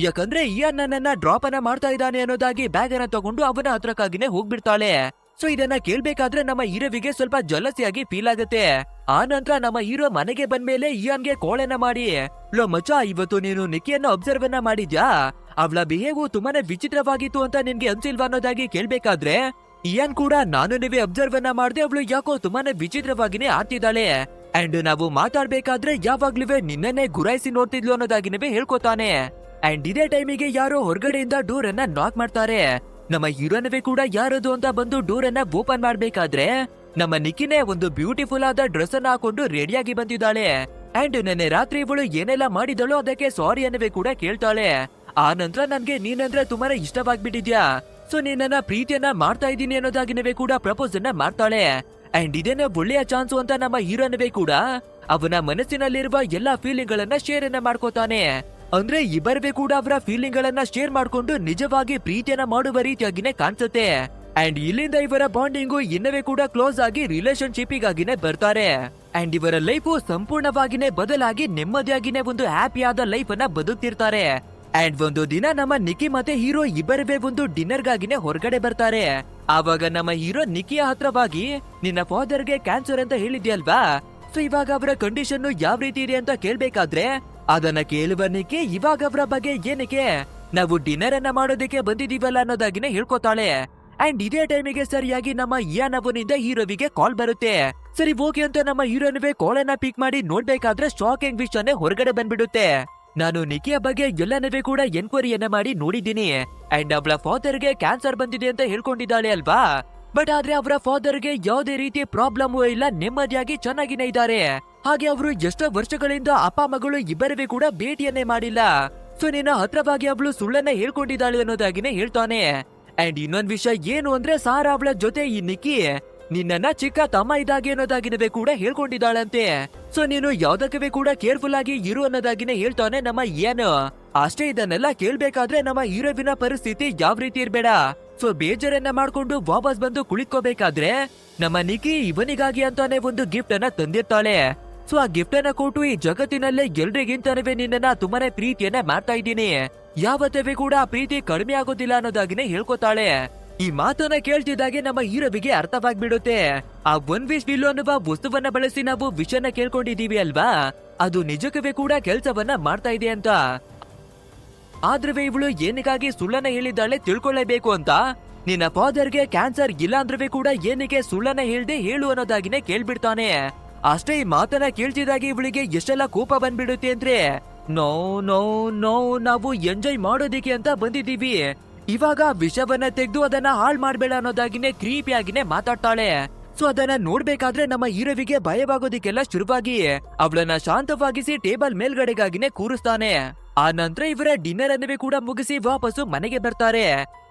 ಯಾಕಂದ್ರೆ ಇಯಾನ್ ನನ್ನನ್ನ ಡ್ರಾಪ್ ಅನ್ನ ಮಾಡ್ತಾ ಇದ್ದಾನೆ ಅನ್ನೋದಾಗಿ ಬ್ಯಾಗ್ ಅನ್ನ ತಗೊಂಡು ಅವನ ಹತ್ರಕ್ಕಾಗಿನೇ ಹೋಗ್ಬಿಡ್ತಾಳೆ. ಸೊ ಇದನ್ನ ಕೇಳ್ಬೇಕಾದ್ರೆ ನಮ್ಮ ಹೀರೋವಿಗೆ ಸ್ವಲ್ಪ ಜಲಸಿಯಾಗಿ ಫೀಲ್ ಆಗುತ್ತೆ. ಆ ನಂತರ ನಮ್ಮ ಹೀರೋ ಮನೆಗೆ ಬಂದ್ಮೇಲೆ ಇಯಾನ್ಗೆ ಕಾಲನ್ನ ಮಾಡಿ, ಲೋ ಮಚ್ಚ, ಇವತ್ತು ನೀನು ನಿಕ್ಕಿಯನ್ನ ಅಬ್ಸರ್ವ್ ಅನ್ನ ಮಾಡಿದ್ಯಾ, ಅವಳ ಬಿಹೇವ್ ತುಂಬಾನೇ ವಿಚಿತ್ರವಾಗಿತ್ತು ಅಂತ ನಿನ್ಗೆ ಅನ್ಸಿಲ್ವಾ ಅನ್ನೋದಾಗಿ ಕೇಳ್ಬೇಕಾದ್ರೆ ಇಯಾನ್ ಕೂಡ ನಾನು ನೀವೇ ಅಬ್ಸರ್ವ್ ಅನ್ನ ಮಾಡ್ದೆ, ಅವಳು ಯಾಕೋ ತುಂಬಾನೇ ವಿಚಿತ್ರವಾಗಿನೇ ಆಡ್ತಿದ್ದಾಳೆ. ಅಂಡ್ ನಾವು ಮಾತಾಡ್ಬೇಕಾದ್ರೆ ಯಾವಾಗ್ಲೂ ನಿನ್ನನ್ನೇ ಗುರಾಯಿಸಿ ನೋಡ್ತಿದ್ಲು ಅನ್ನೋದಾಗಿನವೇ ಹೇಳ್ಕೊತಾನೆ. ಅಂಡ್ ಇದೇ ಟೈಮಿಗೆ ಯಾರೋ ಹೊರಗಡೆಯಿಂದ ಡೋರ್ ಅನ್ನ ನಾಕ್ ಮಾಡ್ತಾರೆ. ನಮ್ಮ ಹೀರೋನವೇ ಕೂಡ ಯಾರದು ಅಂತ ಬಂದು ಡೋರ್ ಅನ್ನ ಓಪನ್ ಮಾಡ್ಬೇಕಾದ್ರೆ ನಮ್ಮ ನಿಕ್ಕಿನೇ ಒಂದು ಬ್ಯೂಟಿಫುಲ್ ಆದ ಡ್ರೆಸ್ ಅನ್ನ ಹಾಕೊಂಡು ರೆಡಿಯಾಗಿ ಬಂದಿದ್ದಾಳೆ. ಅಂಡ್ ನೆನ್ನೆ ರಾತ್ರಿ ಇವಳು ಏನೆಲ್ಲ ಮಾಡಿದಳೋ ಅದಕ್ಕೆ ಸಾರಿ ಅನ್ನವೇ ಕೂಡ ಕೇಳ್ತಾಳೆ. ಆ ನಂತರ ನನ್ಗೆ ನೀನಂದ್ರೆ ತುಂಬಾನೇ ಇಷ್ಟವಾಗ್ಬಿಟ್ಟಿದ್ಯಾ, ಸೊ ನೀನನ್ನ ಪ್ರೀತಿಯನ್ನ ಮಾಡ್ತಾ ಇದ್ದೀನಿ ಅನ್ನೋದಾಗಿನವೇ ಕೂಡ ಪ್ರಪೋಸ್ ಅನ್ನ ಮಾಡ್ತಾಳೆ. ಅಂಡ್ ಇದೇನ ಒಳ್ಳೆಯ ಚಾನ್ಸು ಅಂತ ನಮ್ಮ ಹೀರೋನವೇ ಕೂಡ ಅವನ ಮನಸ್ಸಿನಲ್ಲಿರುವ ಎಲ್ಲಾ ಫೀಲಿಂಗ್ ಗಳನ್ನ ಶೇರ್ ಅನ್ನ ಮಾಡ್ಕೋತಾನೆ. ಅಂದ್ರೆ ಇಬ್ಬರವೇ ಕೂಡ ಅವರ ಫೀಲಿಂಗ್ ಗಳನ್ನ ಶೇರ್ ಮಾಡ್ಕೊಂಡು ನಿಜವಾಗಿ ಪ್ರೀತಿಯನ್ನ ಮಾಡುವ ರೀತಿಯಾಗಿನೇ ಕಾಣಿಸುತ್ತೆ. ಅಂಡ್ ಇಲ್ಲಿಂದ ಇವರ ಬಾಂಡಿಂಗು ಇನ್ನವೇ ಕೂಡ ಕ್ಲೋಸ್ ಆಗಿ ರಿಲೇಶನ್ಶಿಪ್ಗಾಗಿನೇ ಬರ್ತಾರೆ. ಅಂಡ್ ಇವರ ಲೈಫು ಸಂಪೂರ್ಣವಾಗಿನೇ ಬದಲಾಗಿ ನೆಮ್ಮದಿಯಾಗಿನೇ ಒಂದು ಹ್ಯಾಪಿ ಆದ ಲೈಫ್ ಅನ್ನ ಬದುಕ್ತಿರ್ತಾರೆ. ಅಂಡ್ ಒಂದು ದಿನ ನಮ್ಮ ನಿಕ್ಕಿ ಮತ್ತೆ ಹೀರೋ ಇಬ್ಬರವೇ ಒಂದು ಡಿನ್ನರ್ ಗಾಗಿನೇ ಹೊರಗಡೆ ಬರ್ತಾರೆ. ಆವಾಗ ನಮ್ಮ ಹೀರೋ ನಿಕ್ಕಿಯ ಹತ್ರವಾಗಿ ನಿನ್ನ ಫಾದರ್ಗೆ ಕ್ಯಾನ್ಸರ್ ಅಂತ ಹೇಳಿದ್ಯಲ್ವಾ, ಸೊ ಇವಾಗ ಅವರ ಕಂಡೀಷನ್ ಯಾವ ರೀತಿ ಇದೆ ಅಂತ ಕೇಳ್ಬೇಕಾದ್ರೆ ಅದನ್ನ ಕೇಳುವ ನಿಕ್ಕಿ ಇವಾಗ ಅವರ ಬಗ್ಗೆ ಏನಕ್ಕೆ, ನಾವು ಡಿನ್ನರ್ ಅನ್ನ ಮಾಡೋದಕ್ಕೆ ಬಂದಿದೀವಲ್ಲ ಅನ್ನೋದಾಗಿನೇ ಹೇಳ್ಕೊತಾಳೆ. ಅಂಡ್ ಇದೇ ಟೈಮಿಗೆ ಸರಿಯಾಗಿ ನಮ್ಮ ಇಯಾನ್ ಅವನಿಂದ ಹೀರೋವಿಗೆ ಕಾಲ್ ಬರುತ್ತೆ. ಸರಿ ಓಕೆ ಅಂತ ನಮ್ಮ ಹೀರೋನವೇ ಕಾಲ್ ಅನ್ನ ಪಿಕ್ ಮಾಡಿ ನೋಡ್ಬೇಕಾದ್ರೆ ಶಾಕಿಂಗ್ ವಿಷಯನೇ ಹೊರಗಡೆ ಬಂದ್ಬಿಡುತ್ತೆ. ನಾನು ನಿಕ್ಕಿಯ ಬಗ್ಗೆ ಎಲ್ಲನವೇ ಕೂಡ ಎನ್ಕ್ವೈರಿಯನ್ನ ಮಾಡಿ ನೋಡಿದ್ದೀನಿ. ಅಂಡ್ ಅವಳ ಫಾದರ್ಗೆ ಕ್ಯಾನ್ಸರ್ ಬಂದಿದೆ ಅಂತ ಹೇಳ್ಕೊಂಡಿದ್ದಾಳೆ ಅಲ್ವಾ, ಬಟ್ ಆದ್ರೆ ಅವರ ಫಾದರ್ಗೆ ಯಾವುದೇ ರೀತಿ ಪ್ರಾಬ್ಲಮ್ ಇಲ್ಲ, ನೆಮ್ಮದಿಯಾಗಿ ಚೆನ್ನಾಗಿನೇ ಇದ್ದಾರೆ. ಹಾಗೆ ಅವರು ಎಷ್ಟೋ ವರ್ಷಗಳಿಂದ ಅಪ್ಪ ಮಗಳು ಇಬ್ಬರವೇ ಕೂಡ ಭೇಟಿಯನ್ನೇ ಮಾಡಿಲ್ಲ. ಸೊ ನಿನ್ನ ಹತ್ರವಾಗಿ ಅವಳು ಸುಳ್ಳನ್ನ ಹೇಳ್ಕೊಂಡಿದ್ದಾಳೆ ಅನ್ನೋದಾಗಿನೇ ಹೇಳ್ತಾನೆ. ಅಂಡ್ ಇನ್ನೊಂದ್ ವಿಷಯ ಏನು ಅಂದ್ರೆ ಸಾರಾ ಅವಳ ಜೊತೆ ಈ ನಿಕ್ಕಿ ನಿನ್ನ ಚಿಕ್ಕ ತಮ್ಮ ಇದಾಗಿ ಅನ್ನೋದಾಗಿನವೇ ಕೂಡ ಹೇಳ್ಕೊಂಡಿದ್ದಾಳಂತೆ. ಸೊ ನೀನು ಯಾವ್ದಕ್ಕವೇ ಕೂಡ ಕೇರ್ಫುಲ್ ಆಗಿ ಇರು ಅನ್ನೋದಾಗಿನೇ ಹೇಳ್ತಾನೆ ನಮ್ಮ ಇಯಾನ್. ಅಷ್ಟೇ ಇದನ್ನೆಲ್ಲ ಕೇಳ್ಬೇಕಾದ್ರೆ ನಮ್ಮ ಹೀರೋವಿನ ಪರಿಸ್ಥಿತಿ ಯಾವ ರೀತಿ ಇರ್ಬೇಡ. ಸೊ ಬೇಜಾರನ್ನ ಮಾಡ್ಕೊಂಡು ವಾಪಸ್ ಬಂದು ಕುಳಿತ್ಕೋಬೇಕಾದ್ರೆ ನಮ್ಮ ನಿಕ್ಕಿ ಇವನಿಗಾಗಿ ಅಂತಾನೆ ಒಂದು ಗಿಫ್ಟ್ ಅನ್ನ ತಂದಿರ್ತಾಳೆ. ಸೊ ಆ ಗಿಫ್ಟ್ ಅನ್ನ ಕೊಟ್ಟು ಈ ಜಗತ್ತಿನಲ್ಲೇ ಎಲ್ರಿಗಿಂತನವೇ ನಿನ್ನನ್ನ ತುಂಬಾನೇ ಪ್ರೀತಿಯನ್ನ ಮಾಡ್ತಾ ಇದ್ದೀನಿ, ಯಾವತ್ತವೇ ಕೂಡ ಆ ಪ್ರೀತಿ ಕಡಿಮೆ ಆಗೋದಿಲ್ಲ ಅನ್ನೋದಾಗಿನೇ ಹೇಳ್ಕೊತಾಳೆ. ಈ ಮಾತನ್ನ ಕೇಳ್ತಿದ್ದಾಗೆ ನಮ್ಮ ಹೀರೋವಿಗೆ ಅರ್ಥವಾಗ್ಬಿಡುತ್ತೆ. ಆ ಒನ್ ವಿಶ್ ವಿಲ್ ಅನ್ನುವ ವಸ್ತುವನ್ನ ಬಳಸಿ ನಾವು ವಿಷಯನ್ನ ಕೇಳ್ಕೊಂಡಿದೀವಿ ಅಲ್ವಾ, ಅದು ನಿಜಕ್ಕೂ ಕೂಡ ಕೆಲ್ಸವನ್ನ ಮಾಡ್ತಾ ಇದೆ ಅಂತ. ಆದ್ರೆ ಇವಳು ಏನಕ್ಕಾಗಿ ಸುಳ್ಳನ್ನ ಹೇಳಿದ್ದಾಳೆ ತಿಳ್ಕೊಳ್ಳೇಬೇಕು ಅಂತ. ನಿನ್ನ ಫಾದರ್ಗೆ ಕ್ಯಾನ್ಸರ್ ಇಲ್ಲ ಅಂದ್ರೆ ಕೂಡ ಏನಕ್ಕೆ ಸುಳ್ಳನ್ನ ಹೇಳ್ದೆ ಹೇಳು ಅನ್ನೋದಾಗಿನೇ ಕೇಳ್ಬಿಡ್ತಾನೆ. ಅಷ್ಟೇ ಈ ಮಾತನ್ನ ಕೇಳ್ತಿದ್ದಾಗೆ ಇವಳಿಗೆ ಎಷ್ಟೆಲ್ಲ ಕೋಪ ಬಂದ್ಬಿಡುತ್ತೆ ಅಂದ್ರೆ, ನೋ ನೋ ನೋ ನಾವು ಎಂಜಾಯ್ ಮಾಡೋದಿಕ್ಕೆ ಅಂತ ಬಂದಿದೀವಿ, ಇವಾಗ ವಿಷವನ್ನ ತೆಗೆದು ಅದನ್ನ ಹಾಳ್ ಮಾಡ್ಬೇಡ ಅನ್ನೋದಾಗಿನೇ ಕ್ರೀಪಿ ಆಗಿನೇ ಮಾತಾಡ್ತಾಳೆ. ಸೊ ಅದನ್ನ ನೋಡ್ಬೇಕಾದ್ರೆ ನಮ್ಮ ಹೀರೋವಿಗೆ ಭಯವಾಗೋದಿಕ್ಕೆಲ್ಲ ಶುರುವಾಗಿ ಅವಳನ್ನ ಶಾಂತವಾಗಿಸಿ ಟೇಬಲ್ ಮೇಲ್ಗಡೆಗಾಗಿನೇ ಕೂರಿಸ್ತಾನೆ. ಆ ನಂತರ ಇವರ ಡಿನ್ನರ್ ಅನ್ನವೇ ಕೂಡ ಮುಗಿಸಿ ವಾಪಸ್ಸು ಮನೆಗೆ ಬರ್ತಾರೆ.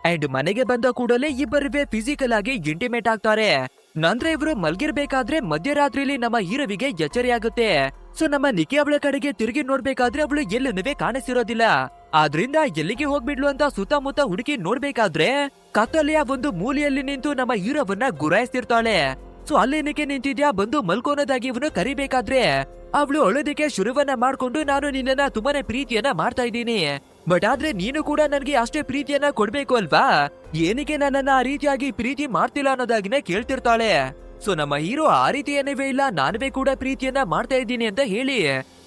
ಅಂಡ್ ಮನೆಗೆ ಬಂದ ಕೂಡಲೇ ಇಬ್ಬರುವೆ ಫಿಸಿಕಲ್ ಆಗಿ ಇಂಟಿಮೇಟ್ ಆಗ್ತಾರೆ. ನಂತರ ಇವರು ಮಲ್ಗಿರ್ಬೇಕಾದ್ರೆ ಮಧ್ಯರಾತ್ರಿಲಿ ನಮ್ಮ ಹೀರೋವಿಗೆ ಎಚ್ಚರಿ ಆಗುತ್ತೆ. ಸೊ ನಮ್ಮ ನಿಕ್ಕಿ ಅವಳ ಕಡೆಗೆ ತಿರುಗಿ ನೋಡ್ಬೇಕಾದ್ರೆ ಅವಳು ಎಲ್ಲೂ ಕಾಣಿಸಿರೋದಿಲ್ಲ. ಆದ್ರಿಂದ ಎಲ್ಲಿಗೆ ಹೋಗ್ಬಿಡ್ಲು ಅಂತ ಸುತ್ತಮುತ್ತ ಹುಡುಕಿ ನೋಡ್ಬೇಕಾದ್ರೆ ಕತ್ತಲೆಯ ಒಂದು ಮೂಲೆಯಲ್ಲಿ ನಿಂತು ನಮ್ಮ ಹೀರೋವನ್ನ ಗುರಾಯಿಸ್ತಿರ್ತಾಳೆ. ಸೊ ಅಲ್ಲೇನಕ್ಕೆ ನಿಂತಿದ್ಯಾ, ಬಂದು ಮಲ್ಕೋನೋದಾಗಿ ಇವನು ಕರಿಬೇಕಾದ್ರೆ ಅವಳು ಅಳೋದಕ್ಕೆ ಶುರುವನ್ನ ಮಾಡ್ಕೊಂಡು, ನಾನು ನಿನ್ನನ್ನ ತುಂಬಾನೇ ಪ್ರೀತಿಯನ್ನ ಮಾಡ್ತಾ ಇದ್ದೀನಿ, ಬಟ್ ಆದ್ರೆ ನೀನು ಕೂಡ ನನ್ಗೆ ಅಷ್ಟೇ ಪ್ರೀತಿಯನ್ನ ಕೊಡ್ಬೇಕು ಅಲ್ವಾ, ಏನಕ್ಕೆ ನನ್ನನ್ನ ಆ ರೀತಿಯಾಗಿ ಪ್ರೀತಿ ಮಾಡ್ತಿಲ್ಲ ಅನ್ನೋದಾಗಿನೇ ಕೇಳ್ತಿರ್ತಾಳೆ. ಸೊ ನಮ್ಮ ಹೀರೋ ಆ ರೀತಿ ಏನವೇ ಇಲ್ಲ, ನಾನುವೇ ಕೂಡ ಪ್ರೀತಿಯನ್ನ ಮಾಡ್ತಾ ಇದ್ದೀನಿ ಅಂತ ಹೇಳಿ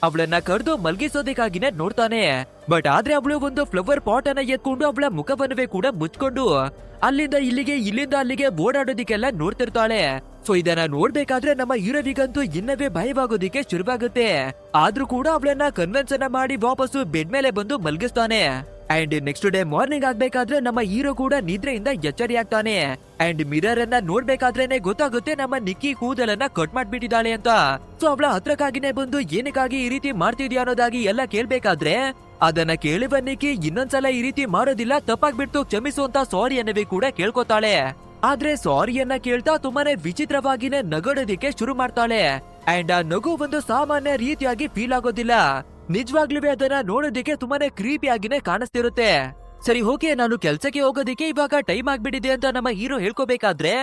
ಅವಳನ್ನ ಕರೆದು ಮಲ್ಗಿಸೋದಕ್ಕಾಗಿನೇ ನೋಡ್ತಾನೆ. ಬಟ್ ಆದ್ರೆ ಅವಳು ಒಂದು ಫ್ಲವರ್ ಪಾಟ್ ಅನ್ನ ಎತ್ಕೊಂಡು ಅವಳ ಮುಖವನ್ನವೇ ಕೂಡ ಮುಚ್ಕೊಂಡು ಅಲ್ಲಿಂದ ಇಲ್ಲಿಗೆ ಇಲ್ಲಿಂದ ಅಲ್ಲಿಗೆ ಓಡಾಡೋದಿಕ್ಕೆಲ್ಲ ನೋಡ್ತಿರ್ತಾಳೆ. ಸೊ ಇದನ್ನ ನೋಡ್ಬೇಕಾದ್ರೆ ನಮ್ಮ ಹೀರೋವಿಗಂತೂ ಇನ್ನವೇ ಭಯವಾಗೋದಿಕ್ಕೆ ಶುರುವಾಗುತ್ತೆ. ಆದ್ರೂ ಕೂಡ ಅವಳನ್ನ ಕನ್ವಿನ್ಸ್ ಅನ್ನ ಮಾಡಿ ವಾಪಸ್ಸು ಬೆಡ್ ಮೇಲೆ ಬಂದು ಮಲ್ಗಿಸ್ತಾನೆ. ಅಂಡ್ ನೆಕ್ಸ್ಟ್ ಡೇ ಮಾರ್ನಿಂಗ್ ಆಗ್ಬೇಕಾದ್ರೆ ನಮ್ಮ ಹೀರೋ ಕೂಡ ನಿದ್ರೆಯಿಂದ ಎಚ್ಚರಿ ಆಗ್ತಾನೆ. ಅಂಡ್ ಮಿರರ್ ಅನ್ನ ನೋಡ್ಬೇಕಾದ್ರೇನೆ ಗೊತ್ತಾಗುತ್ತೆ ನಮ್ಮ ನಿಕ್ಕಿ ಕೂದಲನ್ನ ಕಟ್ ಮಾಡ್ಬಿಟ್ಟಿದ್ದಾಳೆ ಅಂತ. ಸೊ ಅವಳ ಹತ್ರಕ್ಕಾಗಿನೇ ಬಂದು ಏನಕ್ಕಾಗಿ ಈ ರೀತಿ ಮಾಡ್ತಿದ್ಯಾ ಅನ್ನೋದಾಗಿ ಎಲ್ಲ ಕೇಳ್ಬೇಕಾದ್ರೆ ಅದನ್ನ ಕೇಳುವ ನಿಕ್ಕಿ ಇನ್ನೊಂದ್ಸಲ ಈ ರೀತಿ ಮಾಡೋದಿಲ್ಲ, ತಪ್ಪಾಗ್ಬಿಟ್ಟು ಕ್ಷಮಿಸು ಅಂತ ಸಾರಿ ಅನ್ನವೇ ಕೂಡ ಕೇಳ್ಕೊತಾಳೆ. ಆದ್ರೆ ಸಾರಿಯನ್ನ ಕೇಳ್ತಾ ತುಂಬಾನೇ ವಿಚಿತ್ರವಾಗಿನೇ ನಗೋಡೋದಿಕ್ಕೆ ಶುರು ಮಾಡ್ತಾಳೆ. ಅಂಡ್ ಆ ನಗು ಒಂದು ಸಾಮಾನ್ಯ ರೀತಿಯಾಗಿ ಫೀಲ್ ಆಗೋದಿಲ್ಲ, ನಿಜವಾಗ್ಲೂ ಅದನ್ನ ನೋಡೋದಿಕ್ಕೆ ತುಂಬಾನೇ ಕ್ರೀಪಿ ಆಗಿನೇ ಕಾಣಿಸ್ತಿರುತ್ತೆ. ಸರಿ ಓಕೆ, ನಾನು ಕೆಲ್ಸಕ್ಕೆ ಹೋಗೋದಿಕ್ಕೆ ಇವಾಗ ಟೈಮ್ ಆಗ್ಬಿಟ್ಟಿದೆ ಅಂತ ನಮ್ಮ ಹೀರೋ ಹೇಳ್ಕೋಬೇಕಾದ್ರೆ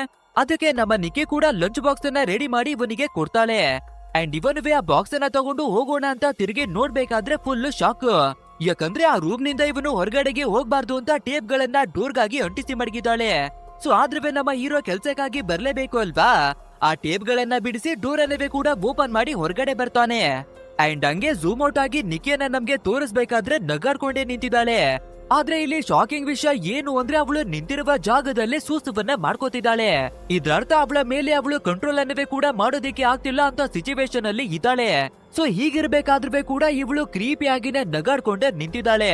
ಅದಕ್ಕೆ ನಮ್ಮ ನಿಕ್ಕಿ ಕೂಡ ಲಂಚ್ ಬಾಕ್ಸ್ ಅನ್ನ ರೆಡಿ ಮಾಡಿ ಇವನಿಗೆ ಕೊಡ್ತಾಳೆ. ಅಂಡ್ ಇವನುವೆ ಆ ಬಾಕ್ಸ್ ಅನ್ನ ತಗೊಂಡು ಹೋಗೋಣ ಅಂತ ತಿರುಗಿ ನೋಡ್ಬೇಕಾದ್ರೆ ಫುಲ್ ಶಾಕ್. ಯಾಕಂದ್ರೆ ಆ ರೂಮ್ ನಿಂದ ಇವನು ಹೊರಗಡೆಗೆ ಹೋಗ್ಬಾರ್ದು ಅಂತ ಟೇಪ್ ಗಳನ್ನ ಡೋರ್ಗಾಗಿ ಅಂಟಿಸಿ ಮಡಗಿದ್ದಾಳೆ. ಸೊ ಆದ್ರೆ ನಮ್ಮ ಹೀರೋ ಕೆಲ್ಸಕ್ಕಾಗಿ ಬರ್ಲೇಬೇಕು ಅಲ್ವಾ, ಆ ಟೇಪ್ ಗಳನ್ನ ಬಿಡಿಸಿ ಡೋರ್ ಅನ್ನವೇ ಕೂಡ ಓಪನ್ ಮಾಡಿ ಹೊರಗಡೆ ಬರ್ತಾನೆ. ಅಂಡ್ ಹಂಗೆ ಝೂಮ್ ಔಟ್ ಆಗಿ ನಿಕ್ಕಿಯನ್ನ ನಮ್ಗೆ ತೋರಿಸ್ಬೇಕಾದ್ರೆ ನಗಾಡ್ಕೊಂಡೇ ನಿಂತಿದ್ದಾಳೆ. ಆದ್ರೆ ಇಲ್ಲಿ ಶಾಕಿಂಗ್ ವಿಷಯ ಏನು ಅಂದ್ರೆ ಅವಳು ನಿಂತಿರುವ ಜಾಗದಲ್ಲೇ ಸೂಸುವನ್ನ ಮಾಡ್ಕೋತಿದ್ದಾಳೆ. ಇದ್ರರ್ಥ ಅವಳ ಮೇಲೆ ಅವಳು ಕಂಟ್ರೋಲ್ ಅನ್ನವೇ ಕೂಡ ಮಾಡೋದಿಕ್ಕೆ ಆಗ್ತಿಲ್ಲ ಅಂತ ಸಿಚುವೇಶನ್ ಅಲ್ಲಿ ಇದ್ದಾಳೆ. ಸೊ ಹೀಗಿರ್ಬೇಕಾದ್ರೂ ಕೂಡ ಇವಳು ಕ್ರೀಪಿ ಆಗಿನ ನಗಾಡ್ಕೊಂಡೆ ನಿಂತಿದ್ದಾಳೆ.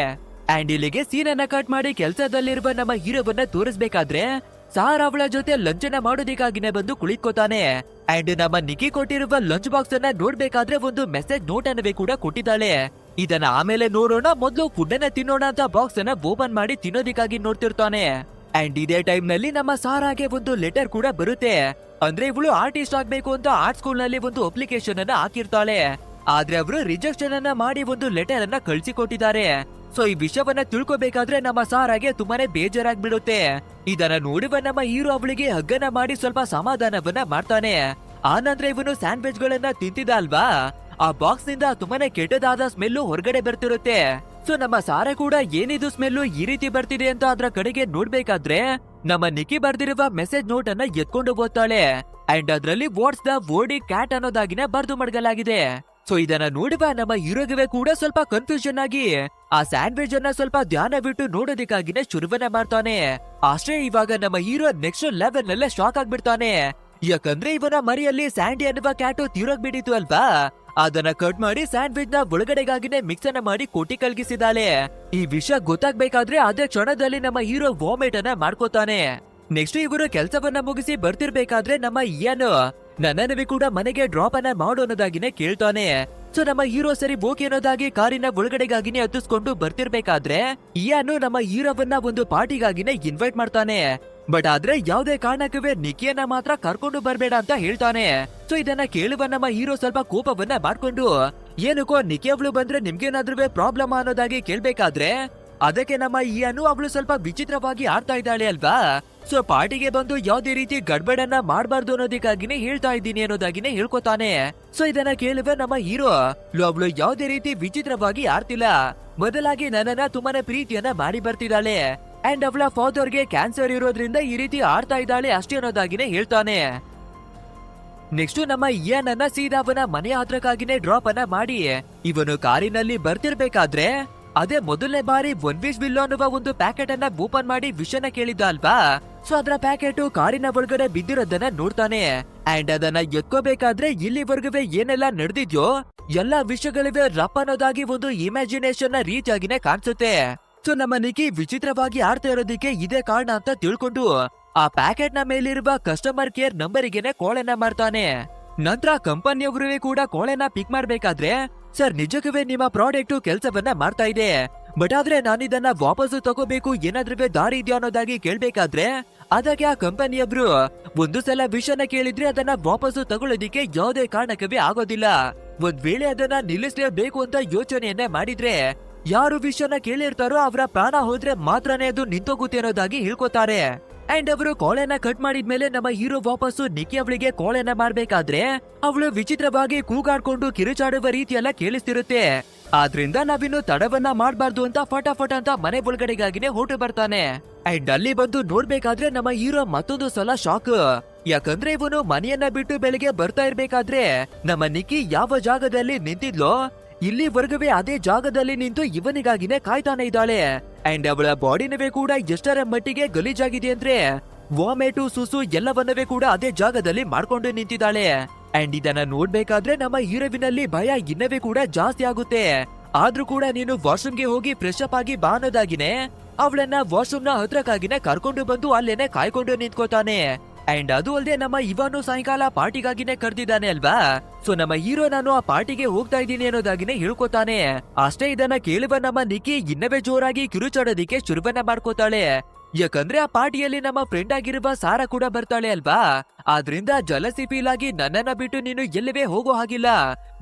ಅಂಡ್ ಇಲ್ಲಿಗೆ ಸೀನ್ ಅನ್ನ ಕಟ್ ಮಾಡಿ ಕೆಲಸದಲ್ಲಿರುವ ನಮ್ಮ ಹೀರೋವನ್ನ ತೋರಿಸ್ಬೇಕಾದ್ರೆ ಸಾರ್ ಅವಳ ಜೊತೆ ಲಂಚ್ ಅನ್ನ ಮಾಡೋದಕ್ಕಾಗಿನೇ ಬಂದು ಕುಳಿತುಕೋತಾನೆ. ಅಂಡ್ ನಮ್ಮ ನಿಕ್ಕಿ ಕೊಟ್ಟಿರುವ ಲಂಚ್ ಬಾಕ್ಸ್ ಅನ್ನ ನೋಡ್ಬೇಕಾದ್ರೆ ಒಂದು ಮೆಸೇಜ್ ನೋಟ್ ಅನ್ನವೇ ಕೂಡ ಕೊಟ್ಟಿದ್ದಾಳೆ. ಇದನ್ನ ಆಮೇಲೆ ನೋಡೋಣ, ಮೊದಲು ಫುಡ್ ಅನ್ನ ತಿನ್ನೋಣ ಅಂತ ಬಾಕ್ಸ್ ಅನ್ನ ಓಪನ್ ಮಾಡಿ ತಿನ್ನೋದಿಕ್ಕಾಗಿ ನೋಡ್ತಿರ್ತಾನೆ. ಅಂಡ್ ಇದೇ ಟೈಮ್ ನಲ್ಲಿ ನಮ್ಮ ಸಾರಾಗೆ ಒಂದು ಲೆಟರ್ ಕೂಡ ಬರುತ್ತೆ. ಅಂದ್ರೆ ಇವಳು ಆರ್ಟಿಸ್ಟ್ ಆಗ್ಬೇಕು ಅಂತ ಆರ್ಟ್ ಸ್ಕೂಲ್ ನಲ್ಲಿ ಒಂದು ಅಪ್ಲಿಕೇಶನ್ ಅನ್ನ ಹಾಕಿರ್ತಾಳೆ. ಆದ್ರೆ ಅವರು ರಿಜೆಕ್ಷನ್ ಅನ್ನ ಮಾಡಿ ಒಂದು ಲೆಟರ್ ಅನ್ನ ಕಳ್ಸಿಕೊಟ್ಟಿದ್ದಾರೆ. ಸೊ ಈ ವಿಷಯವನ್ನ ತಿಳ್ಕೊಬೇಕಾದ್ರೆ ನಮ್ಮ ಸಾರಾಗೆ ತುಂಬಾನೇ ಬೇಜಾರಾಗ್ಬಿಡುತ್ತೆ. ಇದನ್ನ ನೋಡುವ ನಮ್ಮ ಹೀರೋ ಅವಳಿಗೆ ಹಗ್ಗನ ಮಾಡಿ ಸ್ವಲ್ಪ ಸಮಾಧಾನವನ್ನ ಮಾಡ್ತಾನೆ. ಆನಂತರ ಇವನು ಸ್ಯಾಂಡ್ವಿಚ್ ಗಳನ್ನ ತಿಂತಿದ್ದ ಅಲ್ವಾ, ಆ ಬಾಕ್ಸ್ ನಿಂದ ತುಂಬಾನೇ ಕೆಟ್ಟದಾದ ಸ್ಮೆಲ್ಲು ಹೊರಗಡೆ ಬರ್ತಿರುತ್ತೆ. ಸೊ ನಮ್ಮ ಸಾರ ಕೂಡ ಏನಿದು ಸ್ಮೆಲ್ಲು ಈ ರೀತಿ ಬರ್ತಿದೆ ಅಂತ ಅದ್ರ ಕಡೆಗೆ ನೋಡ್ಬೇಕಾದ್ರೆ ನಮ್ಮ ನಿಕ್ಕಿ ಬರ್ದಿರುವ ಮೆಸೇಜ್ ನೋಟ್ ಅನ್ನ ಎತ್ಕೊಂಡು ಓದ್ತಾಳೆ. ಅಂಡ್ ಅದ್ರಲ್ಲಿ ವಾಟ್ಸ್ ದ ವರ್ಡ್ ಕ್ಯಾಟ್ ಅನ್ನೋದಾಗಿನ ಬರ್ದು ಮಡಗಲಾಗಿದೆ. ಸೊ ಇದನ್ನ ನೋಡುವ ನಮ್ಮ ಹೀರೋಗೆ ಕೂಡ ಸ್ವಲ್ಪ ಕನ್ಫ್ಯೂಷನ್ ಆಗಿ ಆ ಸ್ಯಾಂಡ್ವಿಚ್ ಅನ್ನ ಸ್ವಲ್ಪ ಧ್ಯಾನ ಬಿಟ್ಟು ನೋಡೋದಕ್ಕಾಗಿನೇ ಶುರುವನ್ನ ಮಾಡ್ತಾನೆ. ಅಷ್ಟೇ ಇವಾಗ ನಮ್ಮ ಹೀರೋ ನೆಕ್ಸ್ಟ್ ಲೆವೆಲ್ ನಲ್ಲೇ ಶಾಕ್ ಆಗ್ಬಿಡ್ತಾನೆ. ಯಾಕಂದ್ರೆ ಇವನ ಮರಿಯಲ್ಲಿ ಸ್ಯಾಂಡಿ ಅನ್ನುವ ಕ್ಯಾಟು ತೀರೋಗ್ಬಿಟ್ಟಿತ್ತು ಅಲ್ವಾ, ಅದನ್ನ ಕಟ್ ಮಾಡಿ ಸ್ಯಾಂಡ್ವಿಚ್ ನ ಒಳಗಡೆಗಾಗಿನೇ ಮಿಕ್ಸ್ ಅನ್ನ ಮಾಡಿ ಕೊಟ್ಟಿ ಕಲ್ಗಿಸಿದಾಳೆ. ಈ ವಿಷಯ ಗೊತ್ತಾಗ್ಬೇಕಾದ್ರೆ ಅದೇ ಕ್ಷಣದಲ್ಲಿ ನಮ್ಮ ಹೀರೋ ವಾಮಿಟ್ ಅನ್ನ ಮಾಡ್ಕೋತಾನೆ. ನೆಕ್ಸ್ಟ್ ಇವರು ಕೆಲಸವನ್ನ ಮುಗಿಸಿ ಬರ್ತಿರ್ಬೇಕಾದ್ರೆ ನಮ್ಮ ಇಯಾನು ನನ್ನನವೇ ಕೂಡ ಮನೆಗೆ ಡ್ರಾಪ್ ಅನ್ನ ಮಾಡೋನೋದಾಗಿನೇ ಕೇಳ್ತಾನೆ. ಸೊ ನಮ್ಮ ಹೀರೋ ಸರಿ ಓಕೆ ಅನ್ನೋದಾಗಿ ಕಾರಿನ ಒಳಗಡೆಗಾಗಿನೇ ಹತ್ತಿಸ್ಕೊಂಡು ಬರ್ತಿರ್ಬೇಕಾದ್ರೆ ಇಯಾನು ನಮ್ಮ ಹೀರೋವನ್ನ ಒಂದು ಪಾರ್ಟಿಗಾಗಿನೇ ಇನ್ವೈಟ್ ಮಾಡ್ತಾನೆ. ಬಟ್ ಆದ್ರೆ ಯಾವ್ದೇ ಕಾರಣಕ್ಕೂ ನಿಕ್ಕಿಯನ್ನ ಮಾತ್ರ ಕರ್ಕೊಂಡು ಬರ್ಬೇಡ ಅಂತ ಹೇಳ್ತಾನೆ. ಸೊ ಇದನ್ನ ಕೇಳುವ ನಮ್ಮ ಹೀರೋ ಸ್ವಲ್ಪ ಕೋಪವನ್ನ ಮಾಡ್ಕೊಂಡು, ಏನಕ್ಕೋ ನಿಕ್ಕಿ ಅವಳು ಬಂದ್ರೆ ನಿಮ್ಗೇನಾದ್ರೂ ಪ್ರಾಬ್ಲಮ್ ಅನ್ನೋದಾಗಿ ಕೇಳ್ಬೇಕಾದ್ರೆ ಅದಕ್ಕೆ ನಮ್ಮ ಇಯಾನು ಅವಳು ಸ್ವಲ್ಪ ವಿಚಿತ್ರವಾಗಿ ಆಡ್ತಾ ಇದ್ದಾಳೆ ಅಲ್ವಾ, ಸೊ ಪಾರ್ಟಿಗೆ ಬಂದು ಯಾವ್ದೇ ರೀತಿ ಗಡ್ಬಡನ್ನ ಮಾಡಬಾರ್ದು ಅನ್ನೋದಕ್ಕಾಗಿನೇ ಹೇಳ್ತಾ ಇದ್ದೀನಿ ಅನ್ನೋದಾಗಿನೇ ಹೇಳ್ಕೊತಾನೆ. ಸೊ ಇದನ್ನ ಕೇಳುವ ನಮ್ಮ ಹೀರೋ, ಅವಳು ಯಾವ್ದೇ ರೀತಿ ವಿಚಿತ್ರವಾಗಿ ಆಡ್ತಿಲ್ಲ, ಬದಲಾಗಿ ನನ್ನನ್ನ ತುಂಬಾನೇ ಪ್ರೀತಿಯನ್ನ ಮಾಡಿ ಬರ್ತಿದ್ದಾಳೆ. ಅಂಡ್ ಅವಳ ಫಾದರ್ಗೆ ಕ್ಯಾನ್ಸರ್ ಇರೋದ್ರಿಂದ ಈ ರೀತಿ ಆಡ್ತಾ ಇದ್ದಾಳೆ ಅಷ್ಟೇ ಅನ್ನೋದಾಗಿನೇ ಹೇಳ್ತಾನೆ. ನೆಕ್ಸ್ಟ್ ನಮ್ಮ ಇಯಾನ್ ಅನ್ನ ಸೀದಾ ಅವನ ಮನೆ ಹತ್ರಕ್ಕಾಗಿನೇ ಡ್ರಾಪ್ ಅನ್ನ ಮಾಡಿ ಇವನು ಕಾರಿನಲ್ಲಿ ಬರ್ತಿರ್ಬೇಕಾದ್ರೆ ಅದೇ ಮೊದಲನೇ ಬಾರಿ ಒನ್ ವಿಶ್ ಬಿಲ್ ಅನ್ನುವ ಒಂದು ಪ್ಯಾಕೆಟ್ ಅನ್ನ ಓಪನ್ ಮಾಡಿ ವಿಷನ ಕೇಳಿದ್ದ ಅಲ್ವಾ. ಸೊ ಅದ್ರ ಪ್ಯಾಕೆಟ್ ಕಾರಿನ ಒಳಗಡೆ ಬಿದ್ದಿರೋದನ್ನ ನೋಡ್ತಾನೆ. ಅಂಡ್ ಅದನ್ನ ಎತ್ಕೋಬೇಕಾದ್ರೆ ಇಲ್ಲಿವರೆಗೂ ಏನೆಲ್ಲ ನಡೆದಿದ್ಯೋ ಎಲ್ಲಾ ವಿಷಯಗಳಿವೆ ರಪ್ ಅನ್ನೋದಾಗಿ ಒಂದು ಇಮ್ಯಾಜಿನೇಷನ್ ನ ರೀತಿಯಾಗಿನೇ ಕಾಣಿಸುತ್ತೆ. ಸೊ ನಮ್ಮ ನಿಕ್ಕಿ ವಿಚಿತ್ರವಾಗಿ ಆಡ್ತಾ ಇರೋದಕ್ಕೆ ಇದೇ ಕಾರಣ ಅಂತ ತಿಳ್ಕೊಂಡು ಆ ಪ್ಯಾಕೆಟ್ ನ ಮೇಲಿರುವ ಕಸ್ಟಮರ್ ಕೇರ್ ನಂಬರಿಗೆನೆ ಕಾಲನ್ನ ಮಾಡ್ತಾನೆ. ನಂತರ ಕಂಪನಿಯವರು ಕೂಡ ಕಾಲನ್ನ ಪಿಕ್ ಮಾಡ್ಬೇಕಾದ್ರೆ, ಸರ್ ನಿಜಕ್ಕೂ ನಿಮ್ಮ ಪ್ರಾಡಕ್ಟ್ ಕೆಲಸವನ್ನ ಮಾಡ್ತಾ ಇದೆ, ಬಟ್ ಆದ್ರೆ ನಾನಿದನ್ನ ವಾಪಸ್ ತಗೋಬೇಕು, ಏನಾದ್ರೂ ದಾರಿ ಇದೆಯಾ ಅನ್ನೋದಾಗಿ ಕೇಳ್ಬೇಕಾದ್ರೆ ಅದಕ್ಕೆ ಆ ಕಂಪನಿಯವರು ಒಂದು ಸಲ ವಿಷಯನ ಕೇಳಿದ್ರೆ ಅದನ್ನ ವಾಪಸ್ ತಗೊಳ್ಳೋದಿಕ್ಕೆ ಯಾವುದೇ ಕಾರಣಕ್ಕೂ ಆಗೋದಿಲ್ಲ. ಒಂದ್ ವೇಳೆ ಅದನ್ನ ನಿಲ್ಲಿಸಲೇಬೇಕು ಅಂತ ಯೋಚನೆಯನ್ನ ಮಾಡಿದ್ರೆ ಯಾರು ವಿಷಯನ ಕೇಳಿರ್ತಾರೋ ಅವರ ಪ್ರಾಣ ಹೋದ್ರೆ ಮಾತ್ರನೇ ಅದು ನಿಂತೋಗುತ್ತೆ ಅನ್ನೋದಾಗಿ ಹೇಳ್ಕೊತಾರೆ. ಅಂಡ್ ಅವರು ಕಾಲನ್ನ ಕಟ್ ಮಾಡಿದ್ಮೇಲೆ ನಮ್ಮ ಹೀರೋ ವಾಪಸ್ಸು ನಿಕ್ಕಿ ಅವಳಿಗೆ ಕಾಲನ್ನ ಮಾಡ್ಬೇಕಾದ್ರೆ ಅವಳು ವಿಚಿತ್ರವಾಗಿ ಕೂಗಾಡ್ಕೊಂಡು ಕಿರುಚಾಡುವ ರೀತಿಯೆಲ್ಲ ಕೇಳಿಸ್ತಿರುತ್ತೆ. ಆದ್ರಿಂದ ನಾವಿನ್ನು ತಡವನ್ನ ಮಾಡ್ಬಾರ್ದು ಅಂತ ಫಟಾಫಟ್ ಅಂತ ಮನೆ ಒಳಗಡೆಗಾಗಿನೇ ಹೊರಟು ಬರ್ತಾನೆ. ಅಂಡ್ ಅಲ್ಲಿ ಬಂದು ನೋಡ್ಬೇಕಾದ್ರೆ ನಮ್ಮ ಹೀರೋ ಮತ್ತೊಂದು ಸಲ ಶಾಕ್. ಯಾಕಂದ್ರೆ ಇವನು ಮನೆಯನ್ನ ಬಿಟ್ಟು ಬೆಳಿಗ್ಗೆ ಬರ್ತಾ ಇರ್ಬೇಕಾದ್ರೆ ನಮ್ಮ ನಿಕ್ಕಿ ಯಾವ ಜಾಗದಲ್ಲಿ ನಿಂತಿದ್ಲೋ ಇಲ್ಲಿವರೆಗೂ ಅದೇ ಜಾಗದಲ್ಲಿ ನಿಂತು ಇವನಿಗಾಗಿನೇ ಕಾಯ್ತಾನೆ ಇದ್ದಾಳೆ. ಅಂಡ್ ಅವಳ ಬಾಡಿನವೇ ಕೂಡ ಎಷ್ಟರ ಮಟ್ಟಿಗೆ ಗಲೀಜಾಗಿದೆ ಅಂದ್ರೆ ವಾಮೆಟು ಸುಸು ಎಲ್ಲವನ್ನವೇ ಕೂಡ ಅದೇ ಜಾಗದಲ್ಲಿ ಮಾಡ್ಕೊಂಡು ನಿಂತಿದ್ದಾಳೆ. ಅಂಡ್ ಇದನ್ನ ನೋಡ್ಬೇಕಾದ್ರೆ ನಮ್ಮ ಹೀರೋವಿನಲ್ಲಿ ಭಯ ಇನ್ನವೇ ಕೂಡ ಜಾಸ್ತಿ ಆಗುತ್ತೆ. ಆದ್ರೂ ಕೂಡ ನೀನು ವಾಶ್ರೂಮ್ಗೆ ಹೋಗಿ ಫ್ರೆಶ್ ಅಪ್ ಆಗಿ ಬಾ ಅನ್ನೋದಾಗಿನೇ ಅವಳನ್ನ ವಾಶ್ರೂಮ್ ನ ಹತ್ರಕ್ಕಾಗಿನೇ ಕರ್ಕೊಂಡು ಬಂದು ಅಲ್ಲೇನೆ ಕಾಯ್ಕೊಂಡು ನಿಂತ್ಕೋತಾನೆ. ಅಂಡ್ ಅದು ಅಲ್ಲದೆ ನಮ್ಮ ಇವಾನು ಸಾಯಂಕಾಲ ಪಾರ್ಟಿಗಾಗಿನೇ ಕರ್ದಿದ್ದಾನೆ ಅಲ್ವಾ. ಸೊ ನಮ್ಮ ಹೀರೋ ನಾನು ಆ ಪಾರ್ಟಿಗೆ ಹೋಗ್ತಾ ಇದ್ದೀನಿ ಅನ್ನೋದಾಗಿನೇ ಹೇಳ್ಕೊತಾನೆ. ಅಷ್ಟೇ ಇದನ್ನ ಕೇಳುವ ನಮ್ಮ ನಿಕ್ಕಿ ಇನ್ನವೇ ಜೋರಾಗಿ ಕಿರುಚಾಡೋದಿಕ್ಕೆ ಶುರುವನ್ನ ಮಾಡ್ಕೋತಾಳೆ. ಯಾಕಂದ್ರೆ ಆ ಪಾರ್ಟಿಯಲ್ಲಿ ನಮ್ಮ ಫ್ರೆಂಡ್ ಆಗಿರುವ ಸಾರಾ ಕೂಡ ಬರ್ತಾಳೆ ಅಲ್ವಾ. ಆದ್ರಿಂದ ಜಲಸಿ ಫೀಲ್ ಆಗಿ ನನ್ನನ್ನ ಬಿಟ್ಟು ನೀನು ಎಲ್ಲವೇ ಹೋಗೋ ಹಾಗಿಲ್ಲ,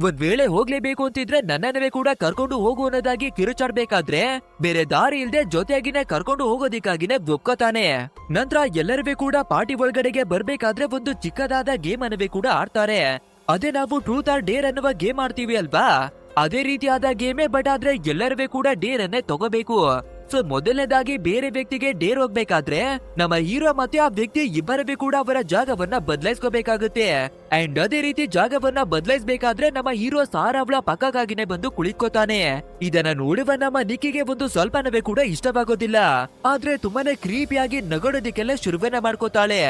ಒಂದ್ ವೇಳೆ ಹೋಗ್ಲೇಬೇಕು ಅಂತಿದ್ರೆ ನನ್ನನ್ನವೇ ಕೂಡ ಕರ್ಕೊಂಡು ಹೋಗು ಅನ್ನೋದಾಗಿ ಕಿರುಚಾಡ್ಬೇಕಾದ್ರೆ ಬೇರೆ ದಾರಿ ಇಲ್ದೆ ಜೊತೆಯಾಗಿನೇ ಕರ್ಕೊಂಡು ಹೋಗೋದಿಕ್ಕಾಗಿನೇ ಒಪ್ಕೋತಾನೆ. ನಂತರ ಎಲ್ಲರೂ ಕೂಡ ಪಾರ್ಟಿ ಒಳಗಡೆಗೆ ಬರ್ಬೇಕಾದ್ರೆ ಒಂದು ಚಿಕ್ಕದಾದ ಗೇಮ್ ಅನ್ನವೇ ಕೂಡ ಆಡ್ತಾರೆ. ಅದೇ ನಾವು ಟ್ರೂತ್ ಆರ್ ಡೇರ್ ಅನ್ನುವ ಗೇಮ್ ಆಡ್ತೀವಿ ಅಲ್ವಾ, ಅದೇ ರೀತಿಯಾದ ಗೇಮೇ. ಬಟ್ ಆದ್ರೆ ಎಲ್ಲರೂ ಕೂಡ ಡೇರ್ ಅನ್ನೇ ತಗೋಬೇಕು. ಸೊ ಮೊದಲನೇದಾಗಿ ಬೇರೆ ವ್ಯಕ್ತಿಗೆ ಡೇರ್ ಹೋಗ್ಬೇಕಾದ್ರೆ ನಮ್ಮ ಹೀರೋ ಮತ್ತೆ ಆ ವ್ಯಕ್ತಿ ಇಬ್ಬರವೇ ಕೂಡ ಅವರ ಜಾಗವನ್ನ ಬದಲಾಯಿಸ್ಕೋಬೇಕಾಗುತ್ತೆ. ಅಂಡ್ ಅದೇ ರೀತಿ ಜಾಗವನ್ನ ಬದಲಾಯಿಸಬೇಕಾದ್ರೆ ನಮ್ಮ ಹೀರೋ ಸಾರಾ ಅವಳ ಪಕ್ಕಕ್ಕಾಗಿನೇ ಬಂದು ಕುಳಿತುಕೋತಾನೆ. ಇದನ್ನ ನೋಡುವ ನಮ್ಮ ನಿಕ್ಕಿಗೆ ಒಂದು ಸ್ವಲ್ಪನವೇ ಕೂಡ ಇಷ್ಟವಾಗೋದಿಲ್ಲ. ಆದ್ರೆ ತುಂಬಾನೇ ಕ್ರೀಪಿಯಾಗಿ ನಗೋಡೋದಿಕ್ಕೆಲ್ಲ ಶುರುವನ್ನ ಮಾಡ್ಕೋತಾಳೆ.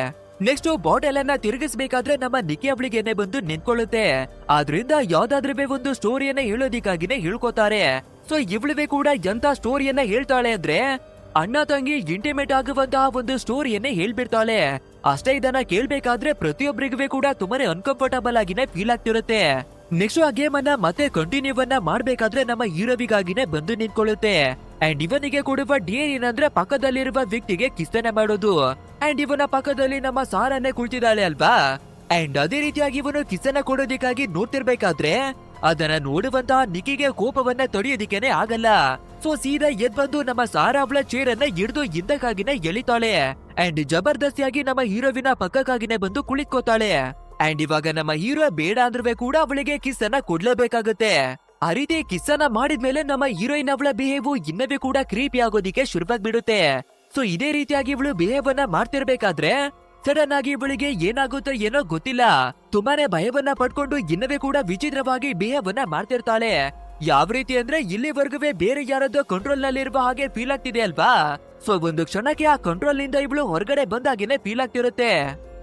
ನೆಕ್ಸ್ಟ್ ಬಾಟಲ್ ಅನ್ನ ತಿರುಗಿಸ್ಬೇಕಾದ್ರೆ ನಮ್ಮ ನಿಕ್ಕಿ ಅವಳಿಗೆನೆ ಬಂದು ನಿಂತ್ಕೊಳ್ಳುತ್ತೆ. ಆದ್ರಿಂದ ಯಾವ್ದಾದ್ರೂ ಒಂದು ಸ್ಟೋರಿಯನ್ನ ಹೇಳೋದಿಕ್ಕಾಗಿನೇ ಹೇಳ್ಕೊತಾರೆ. ಸೊ ಇವಳುವೆ ಕೂಡ ಎಂತ ಸ್ಟೋರಿಯನ್ನ ಹೇಳ್ತಾಳೆ ಅಂದ್ರೆ ಅಣ್ಣ ತಂಗಿ ಇಂಟಿಮೇಟ್ ಆಗುವಂತಹ ಒಂದು ಸ್ಟೋರಿಯನ್ನೇ ಹೇಳ್ಬಿಡ್ತಾಳೆ. ಅಷ್ಟೇ ಇದನ್ನ ಕೇಳ್ಬೇಕಾದ್ರೆ ಪ್ರತಿಯೊಬ್ಬರಿಗೂ ಕೂಡ ತುಂಬಾನೇ ಅನ್ಕಂಫರ್ಟಬಲ್ ಆಗಿನೇ ಫೀಲ್ ಆಗ್ತಿರುತ್ತೆ. ನೆಕ್ಸ್ಟ್ ಆ ಗೇಮ್ ಅನ್ನ ಮತ್ತೆ ಕಂಟಿನ್ಯೂ ಅನ್ನ ಮಾಡ್ಬೇಕಾದ್ರೆ ನಮ್ಮ ಹೀರೋವಿಗಾಗಿನೇ ಬಂದು ನಿಂತ್ಕೊಳ್ಳುತ್ತೆ. ಅಂಡ್ ಇವನಿಗೆ ಕೊಡುವ ಡೇರ್ ಏನಂದ್ರೆ ಪಕ್ಕದಲ್ಲಿರುವ ವ್ಯಕ್ತಿಗೆ ಕಿಸ್ತನೆ ಮಾಡೋದು. ಅಂಡ್ ಇವನ ಪಕ್ಕದಲ್ಲಿ ನಮ್ಮ ಸಾರನ್ನೇ ಕುಳಿತಿದ್ದಾಳೆ ಅಲ್ವಾ. ಅಂಡ್ ಅದೇ ರೀತಿಯಾಗಿ ಇವನು ಕಿಸನ ಕೊಡೋದಿಕ್ಕಾಗಿ ನೋಡ್ತಿರ್ಬೇಕಾದ್ರೆ ಅದನ್ನ ನೋಡುವಂತಹ ನಿಕ್ಕಿಗೆ ಕೋಪವನ್ನ ತಡೆಯೋದಿಕ್ಕೇನೆ ಆಗಲ್ಲ. ಸೊ ಸೀದಾ ಎದ್ ಬಂದು ನಮ್ಮ ಸಾರಾ ಅವಳ ಚೇರ್ ಅನ್ನ ಹಿಡಿದು ಹಿಂದಕ್ಕಾಗಿನೇ ಎಳಿತಾಳೆ. ಅಂಡ್ ಜಬರ್ದಸ್ತಿಯಾಗಿ ನಮ್ಮ ಹೀರೋವಿನ ಪಕ್ಕಕ್ಕಾಗಿನೇ ಬಂದು ಕುಳಿತುಕೋತಾಳೆ. ಅಂಡ್ ಇವಾಗ ನಮ್ಮ ಹೀರೋ ಬೇಡ ಅಂದ್ರೂ ಕೂಡ ಅವಳಿಗೆ ಕಿಸ್ ಅನ್ನ ಕೊಡ್ಲೇಬೇಕಾಗುತ್ತೆ. ಆ ರೀತಿ ಕಿಸ್ ಅನ್ನ ಮಾಡಿದ್ಮೇಲೆ ನಮ್ಮ ಹೀರೋಯಿನ್ ಅವಳ ಬಿಹೇವ್ ಇನ್ನವೇ ಕೂಡ ಕ್ರೀಪಿ ಆಗೋದಿಕ್ಕೆ ಶುರುವಾಗ್ಬಿಡುತ್ತೆ. ಸೊ ಇದೇ ರೀತಿಯಾಗಿ ಇವಳು ಬಿಹೇವ್ ಅನ್ನ ಮಾಡ್ತಿರ್ಬೇಕಾದ್ರೆ ಸಡನ್ ಆಗಿ ಇವಳಿಗೆ ಏನಾಗುತ್ತೋ ಏನೋ ಗೊತ್ತಿಲ್ಲ, ತುಂಬಾನೇ ಭಯವನ್ನ ಪಡ್ಕೊಂಡು ಇನ್ನವೇ ಕೂಡ ವಿಚಿತ್ರವಾಗಿ ಬಿಹೇವ್ ಅನ್ನ ಮಾಡ್ತಿರ್ತಾಳೆ. ಯಾವ ರೀತಿ ಅಂದ್ರೆ ಇಲ್ಲಿವರೆಗೂ ಬೇರೆ ಯಾರದೋ ಕಂಟ್ರೋಲ್ ನಲ್ಲಿರುವ ಹಾಗೆ ಫೀಲ್ ಆಗ್ತಿದೆ ಅಲ್ವಾ. ಸೊ ಒಂದು ಕ್ಷಣಕ್ಕೆ ಆ ಕಂಟ್ರೋಲ್ ನಿಂದ ಇವಳು ಹೊರಗಡೆ ಬಂದಾಗೇನೆ ಫೀಲ್ ಆಗ್ತಿರುತ್ತೆ.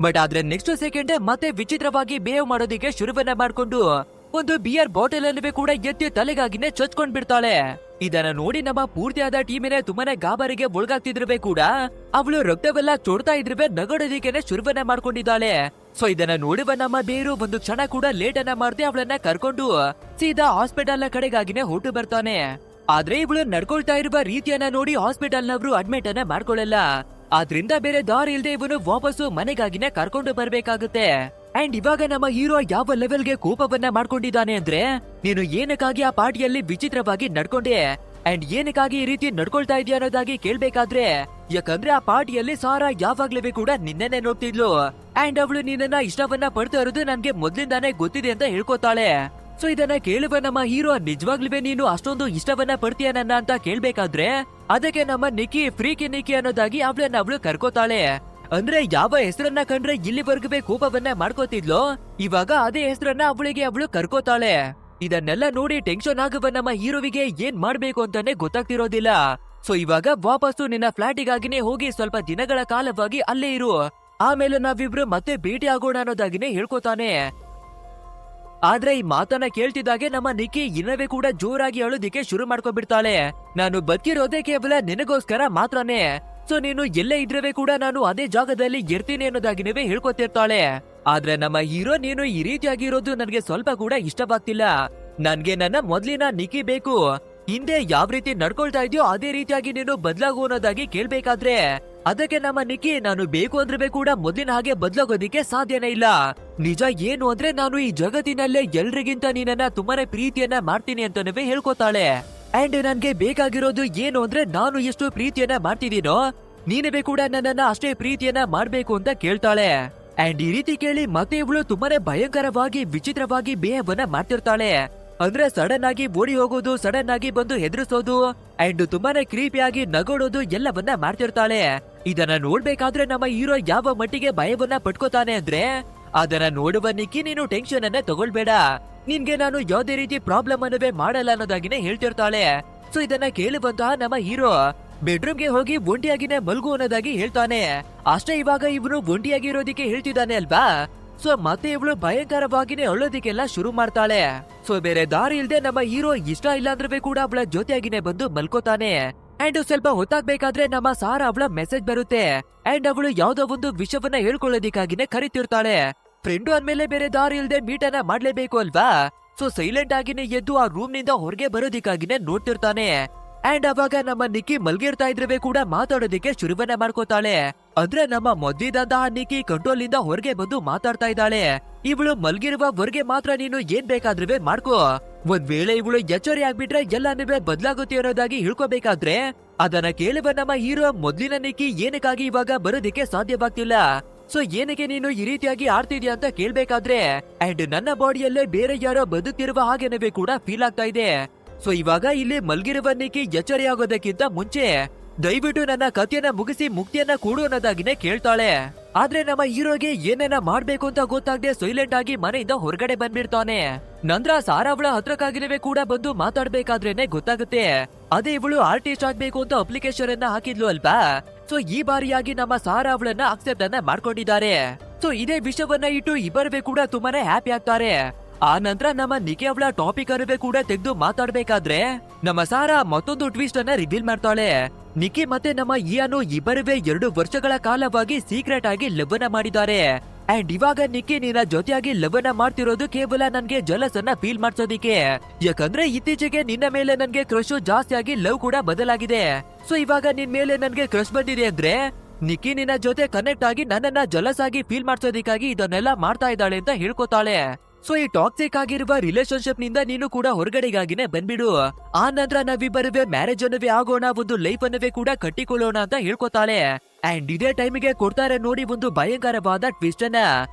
ಬಟ್ ಆದ್ರೆ ನೆಕ್ಸ್ಟ್ ಸೆಕೆಂಡ್ ಮತ್ತೆ ವಿಚಿತ್ರವಾಗಿ ಬಿಹೇವ್ ಮಾಡೋದಿಕ್ಕೆ ಶುರುವನ್ನ ಮಾಡ್ಕೊಂಡು ಒಂದು ಬಿಯರ್ ಬಾಟಲ್ ಅನ್ನು ಕೂಡ ಎತ್ತಿ ತಲೆಗಾಗಿನೇ ಚಚ್ಕೊಂಡ್ ಬಿಡ್ತಾಳೆ. ಇದನ್ನ ನೋಡಿ ನಮ್ಮ ಪೂರ್ತಿಯಾದ ಟೀಮಿನೇ ತುಂಬಾನೇ ಗಾಬರಿಗೆ ಒಳಗಾಗ್ತಿದ್ರವೇ ಕೂಡ ಅವಳು ರಕ್ತವೆಲ್ಲ ಚೊಡ್ತಾ ಇದ್ರವೇ ನಗಡೋದಿಕ್ಕೇನೆ ಶುರುವನ್ನ ಮಾಡ್ಕೊಂಡಿದ್ದಾಳೆ. ಸೊ ಇದನ್ನ ನೋಡುವ ನಮ್ಮ ಬೇರು ಒಂದು ಕ್ಷಣ ಕೂಡ ಲೇಟ್ ಅನ್ನ ಮಾಡದೆ ಅವಳನ್ನ ಕರ್ಕೊಂಡು ಸೀದಾ ಹಾಸ್ಪಿಟಲ್ ನ ಕಡೆಗಾಗಿನೇ ಹೊರಟು ಬರ್ತಾನೆ. ಆದ್ರೆ ಇವಳು ನಡ್ಕೊಳ್ತಾ ಇರುವ ರೀತಿಯನ್ನ ನೋಡಿ ಹಾಸ್ಪಿಟಲ್ ನವರು ಅಡ್ಮಿಟ್ ಅನ್ನ ಮಾಡ್ಕೊಳ್ಳಲ್ಲ. ಆದ್ರಿಂದ ಬೇರೆ ದಾರಿ ಇಲ್ದೆ ಇವನು ವಾಪಸ್ಸು ಮನೆಗಾಗಿನೇ ಕರ್ಕೊಂಡು ಬರ್ಬೇಕಾಗುತ್ತೆ. ಅಂಡ್ ಇವಾಗ ನಮ್ಮ ಹೀರೋ ಯಾವ ಲೆವೆಲ್ಗೆ ಕೋಪವನ್ನ ಮಾಡ್ಕೊಂಡಿದ್ದಾನೆ ಅಂದ್ರೆ, ನೀನು ಏನಕ್ಕಾಗಿ ಆ ಪಾರ್ಟಿಯಲ್ಲಿ ವಿಚಿತ್ರವಾಗಿ ನಡ್ಕೊಂಡೆ ಅಂಡ್ ಏನಕ್ಕಾಗಿ ಈ ರೀತಿ ನಡ್ಕೊಳ್ತಾ ಇದೆಯಾ ಅನ್ನೋದಾಗಿ ಕೇಳ್ಬೇಕಾದ್ರೆ, ಯಾಕಂದ್ರೆ ಆ ಪಾರ್ಟಿಯಲ್ಲಿ ಸಾರಾ ಯಾವಾಗ್ಲೂ ಕೂಡ ನಿನ್ನೆನೆ ನೋಡ್ತಿದ್ಲು. ಅಂಡ್ ಅವಳು ನಿನ್ನ ಇಷ್ಟವನ್ನ ಪಡ್ತಾ ಇರೋದು ನನ್ಗೆ ಮೊದ್ಲಿಂದಾನೇ ಗೊತ್ತಿದೆ ಅಂತ ಹೇಳ್ಕೊತಾಳೆ. ಸೊ ಇದನ್ನ ಕೇಳುವ ನಮ್ಮ ಹೀರೋ, ನಿಜವಾಗ್ಲೂ ನೀನು ಅಷ್ಟೊಂದು ಇಷ್ಟವನ್ನ ಪಡ್ತೀಯ ನನ್ನ ಅಂತ ಕೇಳ್ಬೇಕಾದ್ರೆ ಅದಕ್ಕೆ ನಮ್ಮ ನಿಕ್ಕಿ ಫ್ರೀಕಿ ನಿಕ್ಕಿ ಅನ್ನೋದಾಗಿ ಅವಳು ಕರ್ಕೋತಾಳೆ. ಅಂದ್ರೆ ಯಾವ ಹೆಸರನ್ನ ಕಂಡ್ರೆ ಇಲ್ಲಿವರೆಗೂ ಕೋಪವನ್ನ ಮಾಡ್ಕೋತಿದ್ಲೋ ಇವಾಗ ಅದೇ ಹೆಸರನ್ನ ಅವಳು ಕರ್ಕೋತಾಳೆ. ಇದನ್ನೆಲ್ಲ ನೋಡಿ ಟೆನ್ಷನ್ ಆಗುವ ನಮ್ಮ ಹೀರೋವಿಗೆ ಏನ್ ಮಾಡ್ಬೇಕು ಅಂತಾನೆ ಗೊತ್ತಾಗ್ತಿರೋದಿಲ್ಲ. ಸೊ ಇವಾಗ ವಾಪಸ್ಸು ನಿನ್ನ ಫ್ಲಾಟಿಗಾಗಿನೇ ಹೋಗಿ ಸ್ವಲ್ಪ ದಿನಗಳ ಕಾಲವಾಗಿ ಅಲ್ಲೇ ಇರು, ಆಮೇಲೆ ನಾವಿಬ್ರು ಮತ್ತೆ ಭೇಟಿ ಆಗೋಣ ಅನ್ನೋದಾಗಿನೇ ಹೇಳ್ಕೊತಾನೆ. ಆದ್ರೆ ಈ ಮಾತನ್ನ ಕೇಳ್ತಿದ್ದಾಗೆ ನಮ್ಮ ನಿಕ್ಕಿ ಇನ್ನವೇ ಕೂಡ ಜೋರಾಗಿ ಅಳೋದಿಕ್ಕೆ ಶುರು ಮಾಡ್ಕೊಬಿಡ್ತಾಳೆ. ನಾನು ಬದುಕಿರೋದೇ ಕೇವಲ ನಿನಗೋಸ್ಕರ ಮಾತ್ರನೇ, ಸೊ ನೀನು ಎಲ್ಲೇ ಇದ್ರವೇ ಕೂಡ ನಾನು ಅದೇ ಜಾಗದಲ್ಲಿ ಇರ್ತೀನಿ ಅನ್ನೋದಾಗಿನವೇ ಹೇಳ್ಕೊತಿರ್ತಾಳೆ. ಆದ್ರೆ ನಮ್ಮ ಹೀರೋ, ನೀನು ಈ ರೀತಿಯಾಗಿರೋದು ನನ್ಗೆ ಸ್ವಲ್ಪ ಕೂಡ ಇಷ್ಟವಾಗ್ತಿಲ್ಲ, ನನ್ಗೆ ನನ್ನ ಮೊದ್ಲಿನ ನಿಕ್ಕಿ ಬೇಕು, ಹಿಂದೆ ಯಾವ ರೀತಿ ನಡ್ಕೊಳ್ತಾ ಇದೆಯೋ ಅದೇ ರೀತಿಯಾಗಿ ನೀನು ಬದ್ಲಾಗು ಅನ್ನೋದಾಗಿ ಕೇಳ್ಬೇಕಾದ್ರೆ ಅದಕ್ಕೆ ನಮ್ಮ ನಿಕ್ಕಿ, ನಾನು ಬೇಕು ಅಂದ್ರೆ ಕೂಡ ಮೊದ್ಲಿನ ಹಾಗೆ ಬದ್ಲಾಗೋದಿಕ್ಕೆ ಸಾಧ್ಯನೇ ಇಲ್ಲ. ನಿಜ ಏನು ಅಂದ್ರೆ ನಾನು ಈ ಜಗತ್ತಿನಲ್ಲೇ ಎಲ್ರಿಗಿಂತ ನೀನನ್ನ ತುಂಬಾನೇ ಪ್ರೀತಿಯನ್ನ ಮಾಡ್ತೀನಿ ಅಂತನವೇ ಹೇಳ್ಕೊತಾಳೆ. ಅಂಡ್ ನನ್ಗೆ ಬೇಕಾಗಿರೋದು ಏನು ಅಂದ್ರೆ ನಾನು ಎಷ್ಟು ಪ್ರೀತಿಯನ್ನ ಮಾಡ್ತಿದ್ದೀನೋ ನೀನವೇ ಕೂಡ ನನ್ನನ್ನ ಅಷ್ಟೇ ಪ್ರೀತಿಯನ್ನ ಮಾಡ್ಬೇಕು ಅಂತ ಕೇಳ್ತಾಳೆ. ಅಂಡ್ ಈ ರೀತಿ ಕೇಳಿ ಮತ್ತೆ ಇವಳು ತುಂಬಾನೇ ಭಯಂಕರವಾಗಿ ವಿಚಿತ್ರವಾಗಿ ಬೇಹವನ್ನ ಮಾಡ್ತಿರ್ತಾಳೆ. ಅಂದ್ರೆ ಸಡನ್ ಆಗಿ ಓಡಿ ಹೋಗೋದು, ಸಡನ್ ಆಗಿ ಬಂದು ಹೆದರ್ಸೋದು ಅಂಡ್ ತುಂಬಾನೇ ಕ್ರೀಪಿಯಾಗಿ ನಗೋಡೋದು ಎಲ್ಲವನ್ನ ಮಾಡ್ತಿರ್ತಾಳೆ. ಇದನ್ನ ನೋಡ್ಬೇಕಾದ್ರೆ ನಮ್ಮ ಹೀರೋ ಯಾವ ಮಟ್ಟಿಗೆ ಭಯವನ್ನ ಪಟ್ಕೋತಾನೆ ಅಂದ್ರೆ, ಅದನ್ನ ನೋಡುವ ನಿಕ್ಕಿ ನೀನು ಟೆನ್ಷನ್ ಅನ್ನ ತಗೊಳ್ಬೇಡ, ನಿನ್ಗೆ ನಾನು ಯಾವುದೇ ರೀತಿ ಪ್ರಾಬ್ಲಮ್ ಅನ್ನವೇ ಮಾಡಲ್ಲ ಅನ್ನೋದಾಗಿನೇ ಹೇಳ್ತಿರ್ತಾಳೆ. ಸೊ ಇದನ್ನ ಕೇಳುವಂತಹ ನಮ್ಮ ಹೀರೋ ಬೆಡ್ರೂಮ್ಗೆ ಹೋಗಿ ಒಂಟಿಯಾಗಿನೇ ಮಲ್ಗು ಅನ್ನೋದಾಗಿ ಹೇಳ್ತಾನೆ. ಅಷ್ಟೇ ಇವಾಗ ಇವನು ಒಂಟಿಯಾಗಿ ಇರೋದಿಕ್ಕೆ ಹೇಳ್ತಿದ್ದಾನೆ ಅಲ್ವಾ, ಸೊ ಮತ್ತೆ ಇವಳು ಭಯಂಕರವಾಗಿನೇ ಅಳೋದಿಕ್ಕೆಲ್ಲ ಶುರು ಮಾಡ್ತಾಳೆ. ಸೊ ಬೇರೆ ದಾರಿ ಇಲ್ದೆ ನಮ್ಮ ಹೀರೋ ಇಷ್ಟ ಇಲ್ಲ ಅಂದ್ರೆ ಕೂಡ ಅವಳ ಜೊತೆಯಾಗಿನೇ ಬಂದು ಮಲ್ಕೋತಾನೆ. ಅಂಡ್ ಸ್ವಲ್ಪ ಹೊತ್ತಾಗ್ಬೇಕಾದ್ರೆ ನಮ್ಮ ಸಾರಾ ಅವಳ ಮೆಸೇಜ್ ಬರುತ್ತೆ. ಅಂಡ್ ಅವಳು ಯಾವ್ದೋ ಒಂದು ವಿಷಯವನ್ನ ಹೇಳ್ಕೊಳ್ಳೋದಿಕ್ಕಾಗಿನೇ ಕರಿತಿರ್ತಾಳೆ. ಫ್ರೆಂಡು ಅಂದ್ಮೇಲೆ ಬೇರೆ ದಾರಿ ಇಲ್ದೆ ಮೀಟನ್ನ ಮಾಡ್ಲೇಬೇಕು ಅಲ್ವಾ. ಸೊ ಸೈಲೆಂಟ್ ಆಗಿನೇ ಎದ್ದು ಆ ರೂಮ್ ನಿಂದ ಹೊರಗೆ ಬರೋದಿಕ್ಕಾಗಿನೇ ನೋಡ್ತಿರ್ತಾನೆ. ಅಂಡ್ ಅವಾಗ ನಮ್ಮ ನಿಕ್ಕಿ ಮಲ್ಗಿರ್ತಾ ಇದ್ರವೇ ಕೂಡ ಮಾತಾಡೋದಿಕ್ಕೆ ಶುರುವನ್ನ ಮಾಡ್ಕೋತಾಳೆ. ಅಂದ್ರೆ ನಮ್ಮ ಮೊದ್ಲಿದಂತಹ ನಿಕ್ಕಿ ಕಂಟ್ರೋಲ್ ಇಂದ ಹೊರಗೆ ಬಂದು ಮಾತಾಡ್ತಾ ಇದ್ದಾಳೆ. ಇವಳು ಮಲ್ಗಿರುವ ಹೊರಗೆ ಮಾತ್ರ ನೀನು ಏನ್ ಬೇಕಾದ್ರೂ ಮಾಡ್ಕೋ, ಒಂದ್ ವೇಳೆ ಇವಳು ಎಚ್ಚರಿ ಆಗ್ಬಿಟ್ರೆ ಎಲ್ಲಾನು ಬದ್ಲಾಗುತ್ತೆ ಅನ್ನೋದಾಗಿ ಹೇಳ್ಕೋಬೇಕಾದ್ರೆ ಅದನ್ನ ಕೇಳುವ ನಮ್ಮ ಹೀರೋ, ಮೊದ್ಲಿನ ನಿಕ್ಕಿ ಏನಕ್ಕಾಗಿ ಇವಾಗ ಬರೋದಿಕ್ಕೆ ಸಾಧ್ಯವಾಗ್ತಿಲ್ಲ, ಸೊ ಏನಕ್ಕೆ ನೀನು ಈ ರೀತಿಯಾಗಿ ಆಡ್ತಿದ್ಯಾ ಅಂತ ಕೇಳ್ಬೇಕಾದ್ರೆ ಅಂಡ್ ನನ್ನ ಬಾಡಿಯಲ್ಲೇ ಬೇರೆ ಯಾರೋ ಬದುಕ್ತಿರುವ ಹಾಗೇನವೇ ಕೂಡ ಫೀಲ್ ಆಗ್ತಾ ಇದೆ. ಸೊ ಇವಾಗ ಇಲ್ಲಿ ಮಲ್ಗಿರುವ ನಿಕ್ಕಿ ಎಚ್ಚರಿ ಆಗೋದಕ್ಕಿಂತ ಮುಂಚೆ ದಯವಿಟ್ಟು ನನ್ನ ಕಥೆಯನ್ನ ಮುಗಿಸಿ ಮುಕ್ತಿಯನ್ನ ಕೊಡು ಅನ್ನೋದಾಗಿನೇ ಕೇಳ್ತಾಳೆ. ಆದ್ರೆ ನಮ್ಮ ಹೀರೋಗೆ ಏನೇನ ಮಾಡ್ಬೇಕು ಅಂತ ಗೊತ್ತಾಗದೆ ಸೈಲೆಂಟ್ ಆಗಿ ಮನೆಯಿಂದ ಹೊರಗಡೆ ಬಂದ್ಬಿಡ್ತಾನೆ. ನಂತರ ಸಾರಾ ಅವಳ ಹತ್ರಕ್ಕಾಗಿನವೇ ಕೂಡ ಬಂದು ಮಾತಾಡ್ಬೇಕಾದ್ರೇನೆ ಗೊತ್ತಾಗುತ್ತೆ ಅದೇ ಇವಳು ಆರ್ಟಿಸ್ಟ್ ಆಗ್ಬೇಕು ಅಂತ ಅಪ್ಲಿಕೇಶನ್ ಅನ್ನ ಹಾಕಿದ್ಲು ಅಲ್ವಾ. ಸೊ ಈ ಬಾರಿಯಾಗಿ ನಮ್ಮ ಸಾರಾ ಅವಳನ್ನ ಅಕ್ಸೆಪ್ಟ್ ಅನ್ನ ಮಾಡ್ಕೊಂಡಿದ್ದಾರೆ. ಸೊ ಇದೇ ವಿಷಯವನ್ನ ಇಟ್ಟು ಇಬ್ಬರವೇ ಕೂಡ ತುಂಬಾನೇ ಹ್ಯಾಪಿ ಆಗ್ತಾರೆ. ಆ ನಂತರ ನಮ್ಮ ನಿಕ್ಕಿ ಅವಳ ಟಾಪಿಕ್ ಅನ್ನು ಕೂಡ ತೆಗೆದು ಮಾತಾಡ್ಬೇಕಾದ್ರೆ ನಮ್ಮ ಸಾರಾ ಮತ್ತೊಂದು ಟ್ವಿಸ್ಟ್ ಅನ್ನ ರಿವೀಲ್ ಮಾಡ್ತಾಳೆ. ನಿಕ್ಕಿ ಮತ್ತೆ ನಮ್ಮ ಇಯಾನು ಇಬ್ಬರವೇ 2 ವರ್ಷಗಳ ಕಾಲವಾಗಿ ಸೀಕ್ರೆಟ್ ಆಗಿ ಲವ್ವನ್ನ ಮಾಡಿದ್ದಾರೆ. ಅಂಡ್ ಇವಾಗ ನಿಕ್ಕಿ ನಿನ್ನ ಜೊತೆಯಾಗಿ ಲವ್ವನ್ನ ಮಾಡ್ತಿರೋದು ಕೇವಲ ನನ್ಗೆ ಜಲಸ್ ಅನ್ನ ಫೀಲ್ ಮಾಡ್ಸೋದಿಕ್ಕೆ, ಯಾಕಂದ್ರೆ ಇತ್ತೀಚೆಗೆ ನಿನ್ನ ಮೇಲೆ ನನ್ಗೆ ಕ್ರಶ್ ಜಾಸ್ತಿ ಆಗಿ ಲವ್ ಕೂಡ ಬದಲಾಗಿದೆ. ಸೊ ಇವಾಗ ನಿನ್ ಮೇಲೆ ನನ್ಗೆ ಕ್ರಶ್ ಬಂದಿದೆ ಅಂದ್ರೆ ನಿಕ್ಕಿ ನಿನ್ನ ಜೊತೆ ಕನೆಕ್ಟ್ ಆಗಿ ನನ್ನನ್ನ ಜಲಸ್ ಆಗಿ ಫೀಲ್ ಮಾಡ್ಸೋದಿಕ್ಕಾಗಿ ಇದನ್ನೆಲ್ಲ ಮಾಡ್ತಾ ಇದ್ದಾಳೆ ಅಂತ ಹೇಳ್ಕೊತಾಳೆ. ಸೊ ಈ ಟಾಕ್ಸಿಕ್ ಆಗಿರುವ ರಿಲೇಶನ್ಶಿಪ್ ನಿಂದ ನೀನು ಕೂಡ ಹೊರಗಡೆಗಾಗಿನೇ ಬಂದ್ಬಿಡು, ಆ ನಂತರ ನಾವಿಬ್ಬರವೇ ಮ್ಯಾರೇಜ್ ಅನ್ನವೇ ಆಗೋಣ, ಒಂದು ಲೈಫ್ ಅನ್ನವೇ ಕೂಡ ಕಟ್ಟಿಕೊಳ್ಳೋಣ ಅಂತ ಹೇಳ್ಕೊತಾಳೆ. ಅಂಡ್ ಇದೇ ಟೈಮಿಗೆ ಕೊಡ್ತಾರೆ ನೋಡಿ ಒಂದು ಭಯಂಕರವಾದ ಟ್ವಿಸ್ಟ್ ಅನ್ನ.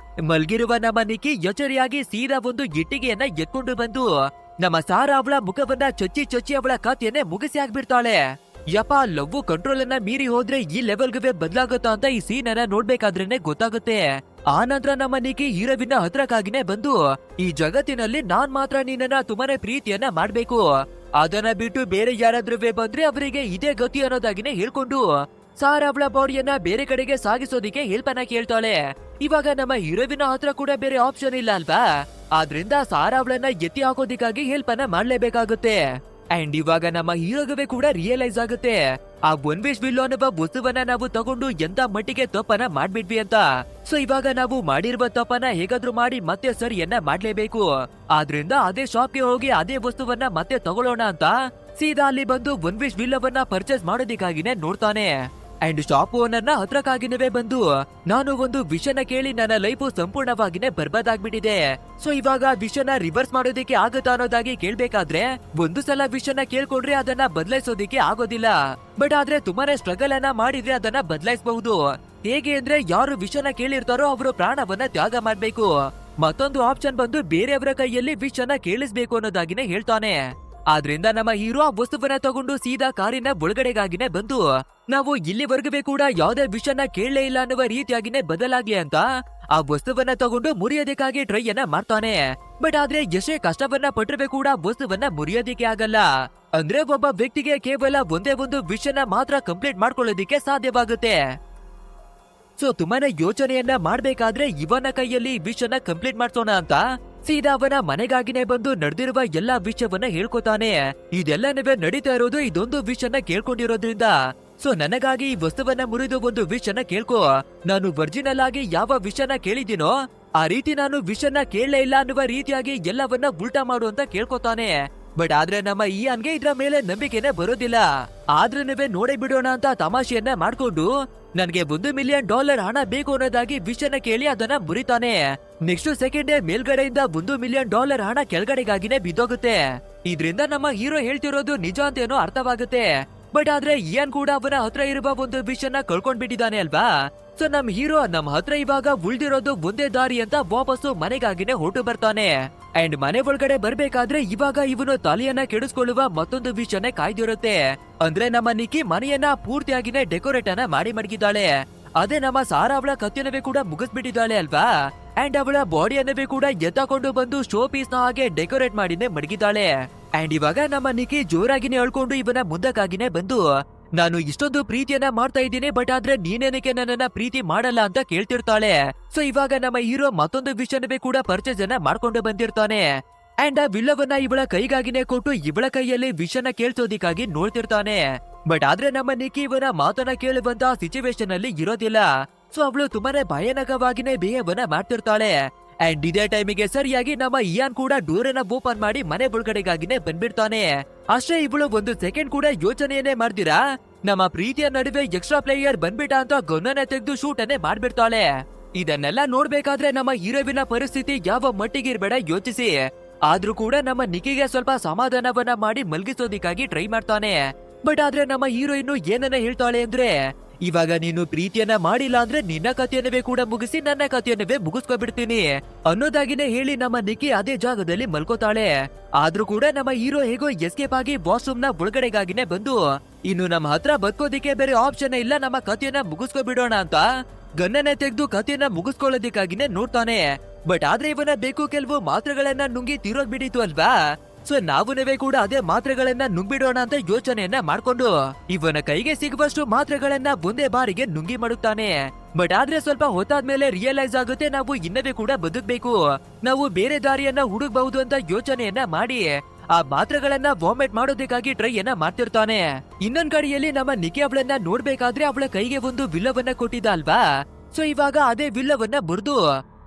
ಮಲ್ಗಿರುವ ನಮ್ಮ ನಿಕ್ಕಿ ಎಚ್ಚರಿಯಾಗಿ ಸೀದಾ ಒಂದು ಇಟ್ಟಿಗೆಯನ್ನ ಎತ್ಕೊಂಡು ಬಂದು ನಮ್ಮ ಸಾರಾ ಅವಳ ಮುಖವನ್ನ ಚಚ್ಚಿ ಅವಳ ಕಥೆಯನ್ನೇ ಮುಗಿಸಿ ಆಗ್ಬಿಡ್ತಾಳೆ. ಯಪ್ಪ, ಲವ್ ಕಂಟ್ರೋಲ್ ಅನ್ನ ಮೀರಿ ಹೋದ್ರೆ ಈ ಲೆವೆಲ್ಗೆ ಬದಲಾಗುತ್ತಾ ಅಂತ ಈ ಸೀನ್ ಅನ್ನ ನೋಡ್ಬೇಕಾದ್ರೇನೆ ಗೊತ್ತಾಗುತ್ತೆ. ಆ ನಂತರ ನಮ್ಮ ನಿಕ್ಕಿ ಹೀರೋವಿನ ಹತ್ರಕ್ಕಾಗಿನೇ ಬಂದು, ಈ ಜಗತ್ತಿನಲ್ಲಿ ನಾನ್ ಮಾತ್ರ ನಿನ್ನನ್ನ ತುಂಬಾನೇ ಪ್ರೀತಿಯನ್ನ ಮಾಡ್ಬೇಕು, ಅದನ್ನ ಬಿಟ್ಟು ಬೇರೆ ಯಾರಾದ್ರೂ ಬಂದ್ರೆ ಅವರಿಗೆ ಇದೇ ಗತಿ ಅನ್ನೋದಾಗಿನೇ ಹೇಳ್ಕೊಂಡು ಸಾರಾ ಅವಳ ಬಾಡಿಯನ್ನ ಬೇರೆ ಕಡೆಗೆ ಸಾಗಿಸೋದಿಕ್ಕೆ ಹೆಲ್ಪ್ ಅನ್ನ ಕೇಳ್ತಾಳೆ. ಇವಾಗ ನಮ್ಮ ಹೀರೋವಿನ ಹತ್ರ ಕೂಡ ಬೇರೆ ಆಪ್ಷನ್ ಇಲ್ಲ ಅಲ್ವಾ, ಆದ್ರಿಂದ ಸಾರಾ ಅವಳನ್ನ ಎತ್ತಿ ಹಾಕೋದಿಕ್ಕಾಗಿ ಹೆಲ್ಪ್ ಅನ್ನ ಮಾಡ್ಲೇಬೇಕಾಗುತ್ತೆ. ಅಂಡ್ ಇವಾಗ ನಮ್ಮ ಹೀರೋಗವೇ ಕೂಡ ರಿಯಲೈಸ್ ಆಗುತ್ತೆ ಆ ಒನ್ ವಿಶ್ ವಿಲ್ ಅನ್ನುವ ವಸ್ತುವನ್ನ ನಾವು ತಗೊಂಡು ಎಂತ ಮಟ್ಟಿಗೆ ತಪ್ಪನ್ನ ಮಾಡ್ಬಿಟ್ವಿ ಅಂತ. ಸೊ ಇವಾಗ ನಾವು ಮಾಡಿರುವ ತಪ್ಪನ್ನ ಹೇಗಾದ್ರೂ ಮಾಡಿ ಮತ್ತೆ ಸರಿಯನ್ನ ಮಾಡ್ಲೇಬೇಕು, ಆದ್ರಿಂದ ಅದೇ ಶಾಪ್ಗೆ ಹೋಗಿ ಅದೇ ವಸ್ತುವನ್ನ ಮತ್ತೆ ತಗೊಳ್ಳೋಣ ಅಂತ ಸೀದಾ ಅಲ್ಲಿ ಬಂದು ಒನ್ ವಿಶ್ ವಿಲ್ ಅವನ್ನ ಪರ್ಚೇಸ್ ಮಾಡೋದಿಕ್ಕಾಗಿನೇ ನೋಡ್ತಾನೆ. ಅಂಡ್ ಶಾಪ್ ಓನರ್ನ ಹತ್ರಕ್ಕಾಗಿನವೇ ಬಂದು, ನಾನು ಒಂದು ವಿಷಯನ ಕೇಳಿ ನನ್ನ ಲೈಫ್ ಸಂಪೂರ್ಣವಾಗಿನೇ ಬರ್ಬಾದಾಗ್ಬಿಟ್ಟಿದೆ, ಸೊ ಇವಾಗ ವಿಷಯನ ರಿವರ್ಸ್ ಮಾಡೋದಿಕ್ಕೆ ಆಗುತ್ತಾ ಅನ್ನೋದಾಗಿ ಕೇಳ್ಬೇಕಾದ್ರೆ ಒಂದು ಸಲ ವಿಷಯನ ಕೇಳ್ಕೊಂಡ್ರೆ ಅದನ್ನ ಬದಲಾಯಿಸೋದಿಕ್ಕೆ ಆಗೋದಿಲ್ಲ, ಬಟ್ ಆದ್ರೆ ತುಂಬಾನೇ ಸ್ಟ್ರಗಲ್ ಅನ್ನ ಮಾಡಿದ್ರೆ ಅದನ್ನ ಬದಲಾಯಿಸಬಹುದು. ಹೇಗೆ ಅಂದ್ರೆ ಯಾರು ವಿಷಯನ ಕೇಳಿರ್ತಾರೋ ಅವರು ಪ್ರಾಣವನ್ನ ತ್ಯಾಗ ಮಾಡ್ಬೇಕು, ಮತ್ತೊಂದು ಆಪ್ಷನ್ ಬಂದು ಬೇರೆಯವರ ಕೈಯಲ್ಲಿ ವಿಷ್ ಅನ್ನ ಕೇಳಿಸ್ಬೇಕು ಅನ್ನೋದಾಗಿನೇ ಹೇಳ್ತಾನೆ. ಆದ್ರಿಂದ ನಮ್ಮ ಹೀರೋ ಆ ವಸ್ತುವನ್ನ ತಗೊಂಡು ಸೀದಾ ಕಾರಿನ ಒಳಗಡೆಗಾಗಿನೇ ಬಂದು ನಾವು ಇಲ್ಲಿವರೆಗೂ ಕೂಡ ಯಾವ್ದೇ ವಿಷಯನ ಕೇಳಲೇ ಇಲ್ಲ ಅನ್ನುವ ರೀತಿಯಾಗಿನೇ ಬದಲಾಗ್ಲಿ ಅಂತ ಆ ವಸ್ತುವನ್ನ ತಗೊಂಡು ಮುರಿಯೋದಕ್ಕಾಗಿ ಟ್ರೈ ಅನ್ನ ಮಾಡ್ತಾನೆ. ಬಟ್ ಆದ್ರೆ ಎಷ್ಟೇ ಕಷ್ಟವನ್ನ ಪಟ್ಟರೆ ಕೂಡ ವಸ್ತುವನ್ನ ಮುರಿಯೋದಿಕ್ಕೆ ಆಗಲ್ಲ. ಅಂದ್ರೆ ಒಬ್ಬ ವ್ಯಕ್ತಿಗೆ ಕೇವಲ ಒಂದೇ ಒಂದು ವಿಷಯನ ಮಾತ್ರ ಕಂಪ್ಲೀಟ್ ಮಾಡ್ಕೊಳ್ಳೋದಿಕ್ಕೆ ಸಾಧ್ಯವಾಗುತ್ತೆ. ಸೊ ತುಂಬಾನೇ ಯೋಚನೆಯನ್ನ ಮಾಡ್ಬೇಕಾದ್ರೆ ಇವನ ಕೈಯಲ್ಲಿ ವಿಷಯನ ಕಂಪ್ಲೀಟ್ ಮಾಡ್ಸೋಣ ಅಂತ ಸೀದಾ ಅವನ ಮನೆಗಾಗಿನೇ ಬಂದು ನಡೆದಿರುವ ಎಲ್ಲಾ ವಿಷಯವನ್ನ ಹೇಳ್ಕೊತಾನೆ. ಇದೆಲ್ಲನವೇ ನಡೀತಾ ಇರೋದು ಇದೊಂದು ವಿಷಯನ ಕೇಳ್ಕೊಂಡಿರೋದ್ರಿಂದ. ಸೊ ನನಗಾಗಿ ಈ ವಸ್ತುವನ್ನ ಮುರಿದು ಒಂದು ವಿಷಯನ ಕೇಳ್ಕೊ. ನಾನು ಒರಿಜಿನಲ್ ಆಗಿ ಯಾವ ವಿಷಯನ ಕೇಳಿದ್ದೀನೋ ಆ ರೀತಿ ನಾನು ವಿಷಯನ ಕೇಳಲೇ ಇಲ್ಲ ಅನ್ನುವ ರೀತಿಯಾಗಿ ಎಲ್ಲವನ್ನ ಉಲ್ಟಾ ಮಾಡು ಅಂತ ಕೇಳ್ಕೊತಾನೆ. ಬಟ್ ಆದ್ರೆ ನಮ್ಮ ಇಯಾನ್ಗೆ ಇದ್ರ ಮೇಲೆ ನಂಬಿಕೆನೆ ಬರೋದಿಲ್ಲ. ಆದ್ರೂ ನೋಡೇ ಬಿಡೋಣ ಅಂತ ತಮಾಷೆಯನ್ನ ಮಾಡ್ಕೊಂಡು ನನ್ಗೆ $1 ಮಿಲಿಯನ್ ಹಣ ಬೇಕು ಅನ್ನೋದಾಗಿ ವಿಷಯನ ಕೇಳಿ ಅದನ್ನ ಮುರಿತಾನೆ. ನೆಕ್ಸ್ಟ್ ಸೆಕೆಂಡ್ ಮೇಲ್ಗಡೆಯಿಂದ $1 ಮಿಲಿಯನ್ ಹಣ ಕೆಳಗಡೆಗಾಗಿನೇ ಬಿದ್ದೋಗುತ್ತೆ. ಇದ್ರಿಂದ ನಮ್ಮ ಹೀರೋ ಹೇಳ್ತಿರೋದು ನಿಜ ಅಂತ ಏನೋ ಅರ್ಥವಾಗುತ್ತೆ. ಬಟ್ ಆದ್ರೆ ಇಯಾನ್ ಕೂಡ ಅವನ ಹತ್ರ ಇರುವ ಒಂದು ವಿಷಯನ ಕಳ್ಕೊಂಡ್ಬಿಟ್ಟಿದ್ದಾನೆ ಅಲ್ವಾ. ಸೊ ನಮ್ ಹೀರೋ ನಮ್ಮ ಹತ್ರ ಇವಾಗ ಉಳ್ದಿರೋದು ಒಂದೇ ದಾರಿ ಅಂತ ವಾಪಸ್ಸು ಮನೆಗಾಗಿನೇ ಹೊರಟು ಬರ್ತಾನೆ. ಅಂಡ್ ಮನೆ ಒಳಗಡೆ ಬರ್ಬೇಕಾದ್ರೆ ಇವಾಗ ಇವನು ತಲೆಯನ್ನ ಕೆಡಿಸ್ಕೊಳ್ಳುವ ಮತ್ತೊಂದು ವಿಷಯನೇ ಕಾಯ್ದಿರುತ್ತೆ. ಅಂದ್ರೆ ನಮ್ಮ ನಿಕ್ಕಿ ಮನೆಯನ್ನ ಪೂರ್ತಿಯಾಗಿನೇ ಡೆಕೋರೇಟ್ ಅನ್ನ ಮಾಡಿ ಮಡಗಿದ್ದಾಳೆ. ಅದೇ ನಮ್ಮ ಸಾರಾ ಅವಳ ಕತ್ತಿನವೇ ಕೂಡ ಮುಗಿಸ್ಬಿಟ್ಟಿದ್ದಾಳೆ ಅಲ್ವಾ. ಅಂಡ್ ಅವಳ ಬಾಡಿಯನ್ನವೇ ಕೂಡ ಎತ್ತಕೊಂಡು ಬಂದು ಶೋ ಪೀಸ್ ನ ಹಾಗೆ ಡೆಕೋರೇಟ್ ಮಾಡಿನೇ ಮಡಗಿದ್ದಾಳೆ. ಅಂಡ್ ಇವಾಗ ನಮ್ಮ ನಿಕ್ಕಿ ಜೋರಾಗಿನೇ ಹೇಳ್ಕೊಂಡು ಇವನ ಮುಂದಕ್ಕಾಗಿನೇ ಬಂದು ನಾನು ಇಷ್ಟೊಂದು ಪ್ರೀತಿಯನ್ನ ಮಾಡ್ತಾ ಇದ್ದೀನಿ, ಬಟ್ ಆದ್ರೆ ನೀನೇನಕ್ಕೆ ನನ್ನನ್ನ ಪ್ರೀತಿ ಮಾಡಲ್ಲ ಅಂತ ಕೇಳ್ತಿರ್ತಾಳೆ. ಸೊ ಇವಾಗ ನಮ್ಮ ಹೀರೋ ಮತ್ತೊಂದು ವಿಷಯನವೇ ಕೂಡ ಪರ್ಚೇಸ್ ಅನ್ನ ಮಾಡ್ಕೊಂಡು ಬಂದಿರ್ತಾನೆ. ಅಂಡ್ ಆ ವಿಲ್ಲವನ್ನ ಇವಳ ಕೈಗಾಗಿನೇ ಕೊಟ್ಟು ಇವಳ ಕೈಯಲ್ಲಿ ವಿಷಯನ ಕೇಳ್ಸೋದಿಕ್ಕಾಗಿ ನೋಡ್ತಿರ್ತಾನೆ. ಬಟ್ ಆದ್ರೆ ನಮ್ಮ ನಿಕ್ಕಿ ಇವನ ಮಾತನ್ನ ಕೇಳುವಂತ ಸಿಚುವೇಶನ್ ಅಲ್ಲಿ ಇರೋದಿಲ್ಲ. ಸೊ ಅವಳು ತುಂಬಾನೇ ಭಯಾನಕವಾಗಿನೇ ಬೇಯವನ್ನ ಮಾಡ್ತಿರ್ತಾಳೆ. ಅಂಡ್ ಇದೇ ಟೈಮಿಗೆ ಸರಿಯಾಗಿ ನಮ್ಮ ಇಯಾನ್ ಕೂಡ ಡೋರ್ ಅನ್ನ ಓಪನ್ ಮಾಡಿ ಮನೆ ಒಳಗಡೆಗಾಗಿನೇ ಬಂದ್ಬಿಡ್ತಾನೆ. ಅಷ್ಟೇ ಇವಳು ಒಂದು ಸೆಕೆಂಡ್ ಕೂಡ ಯೋಚನೆಯನ್ನೇ ಮಾಡ್ದಿರಾ ನಮ್ಮ ಪ್ರೀತಿಯ ನಡುವೆ ಎಕ್ಸ್ಟ್ರಾ ಪ್ಲೇಯರ್ ಬಂದ್ಬಿಟ್ಟ ಅಂತ ಗನ್ನನ್ನ ತೆಗೆದು ಶೂಟ್ ಅನ್ನೇ ಮಾಡ್ಬಿಡ್ತಾಳೆ. ಇದನ್ನೆಲ್ಲ ನೋಡ್ಬೇಕಾದ್ರೆ ನಮ್ಮ ಹೀರೋವಿನ ಪರಿಸ್ಥಿತಿ ಯಾವ ಮಟ್ಟಿಗೆ ಇರ್ಬೇಡ ಯೋಚಿಸಿ. ಆದ್ರೂ ಕೂಡ ನಮ್ಮ ನಿಕ್ಕಿಗೆ ಸ್ವಲ್ಪ ಸಮಾಧಾನವನ್ನ ಮಾಡಿ ಮಲ್ಗಿಸೋದಿಕ್ಕಾಗಿ ಟ್ರೈ ಮಾಡ್ತಾನೆ. ಬಟ್ ಆದ್ರೆ ನಮ್ಮ ಹೀರೋಯಿನ್ ಏನನ್ನ ಹೇಳ್ತಾಳೆ ಅಂದ್ರೆ ಇವಾಗ ನೀನು ಪ್ರೀತಿಯನ್ನ ಮಾಡಿಲ್ಲ ಅಂದ್ರೆ ನಿನ್ನ ಕಥೆಯನ್ನವೇ ಕೂಡ ಮುಗಿಸಿ ನನ್ನ ಕಥೆಯನ್ನವೇ ಮುಗಿಸ್ಕೊಬಿಡ್ತೀನಿ ಅನ್ನೋದಾಗಿನೇ ಹೇಳಿ ನಮ್ಮ ನಿಕ್ಕಿ ಅದೇ ಜಾಗದಲ್ಲಿ ಮಲ್ಕೋತಾಳೆ. ಆದ್ರೂ ಕೂಡ ನಮ್ಮ ಹೀರೋ ಹೇಗೋ ಎಸ್ಕೇಪ್ ಆಗಿ ವಾಶ್ರೂಮ್ ನ ಒಳಗಡೆಗಾಗಿನೇ ಬಂದು ಇನ್ನು ನಮ್ಮ ಹತ್ರ ಬದುಕೋದಿಕ್ಕೆ ಬೇರೆ ಆಪ್ಷನ್ ಇಲ್ಲ, ನಮ್ಮ ಕಥೆಯನ್ನ ಮುಗಿಸ್ಕೊಬಿಡೋಣ ಅಂತ ಗನ್ನನ್ನ ತೆಗೆದು ಕಥೆಯನ್ನ ಮುಗಿಸ್ಕೊಳ್ಳೋದಿಕ್ಕಾಗಿನೇ ನೋಡ್ತಾನೆ. ಬಟ್ ಆದ್ರೆ ಇವನ ಬೇಕು ಕೆಲವು ಮಾತ್ರೆಗಳನ್ನ ನುಂಗಿ ತೀರೋಗ್ ಬಿಡಿತು ಅಲ್ವಾ. ಸೊ ನಾವುನವೇ ಕೂಡ ಅದೇ ಮಾತ್ರೆಗಳನ್ನ ನುಂಗ್ಬಿಡೋಣ ಅಂತ ಯೋಚನೆಯನ್ನ ಮಾಡ್ಕೊಂಡು ಇವನ ಕೈಗೆ ಸಿಗುವಷ್ಟು ಮಾತ್ರೆಗಳನ್ನ ಒಂದೇ ಬಾರಿಗೆ ನುಂಗಿ ಮಾಡುತ್ತಾನೆ. ಬಟ್ ಆದ್ರೆ ಸ್ವಲ್ಪ ಹೊತ್ತಾದ್ಮೇಲೆ ರಿಯಲೈಸ್ ಆಗುತ್ತೆ ನಾವು ಇನ್ನವೇ ಕೂಡ ಬದುಕ್ಬೇಕು, ನಾವು ಬೇರೆ ದಾರಿಯನ್ನ ಹುಡುಕ್ಬಹುದು ಅಂತ ಯೋಚನೆಯನ್ನ ಮಾಡಿ ಆ ಮಾತ್ರೆಗಳನ್ನ ವಾಮಿಟ್ ಮಾಡೋದಕ್ಕಾಗಿ ಟ್ರೈ ಅನ್ನ ಮಾಡ್ತಿರ್ತಾನೆ. ಇನ್ನೊಂದ್ ಕಡೆಯಲ್ಲಿ ನಮ್ಮ ನಿಕ್ಕಿ ಅವಳನ್ನ ನೋಡ್ಬೇಕಾದ್ರೆ ಅವಳ ಕೈಗೆ ಒಂದು ವಿಲ್ಲವನ್ನ ಕೊಟ್ಟಿದ್ದ ಅಲ್ವಾ. ಸೊ ಇವಾಗ ಅದೇ ವಿಲ್ಲವನ್ನ ಮುರಿದು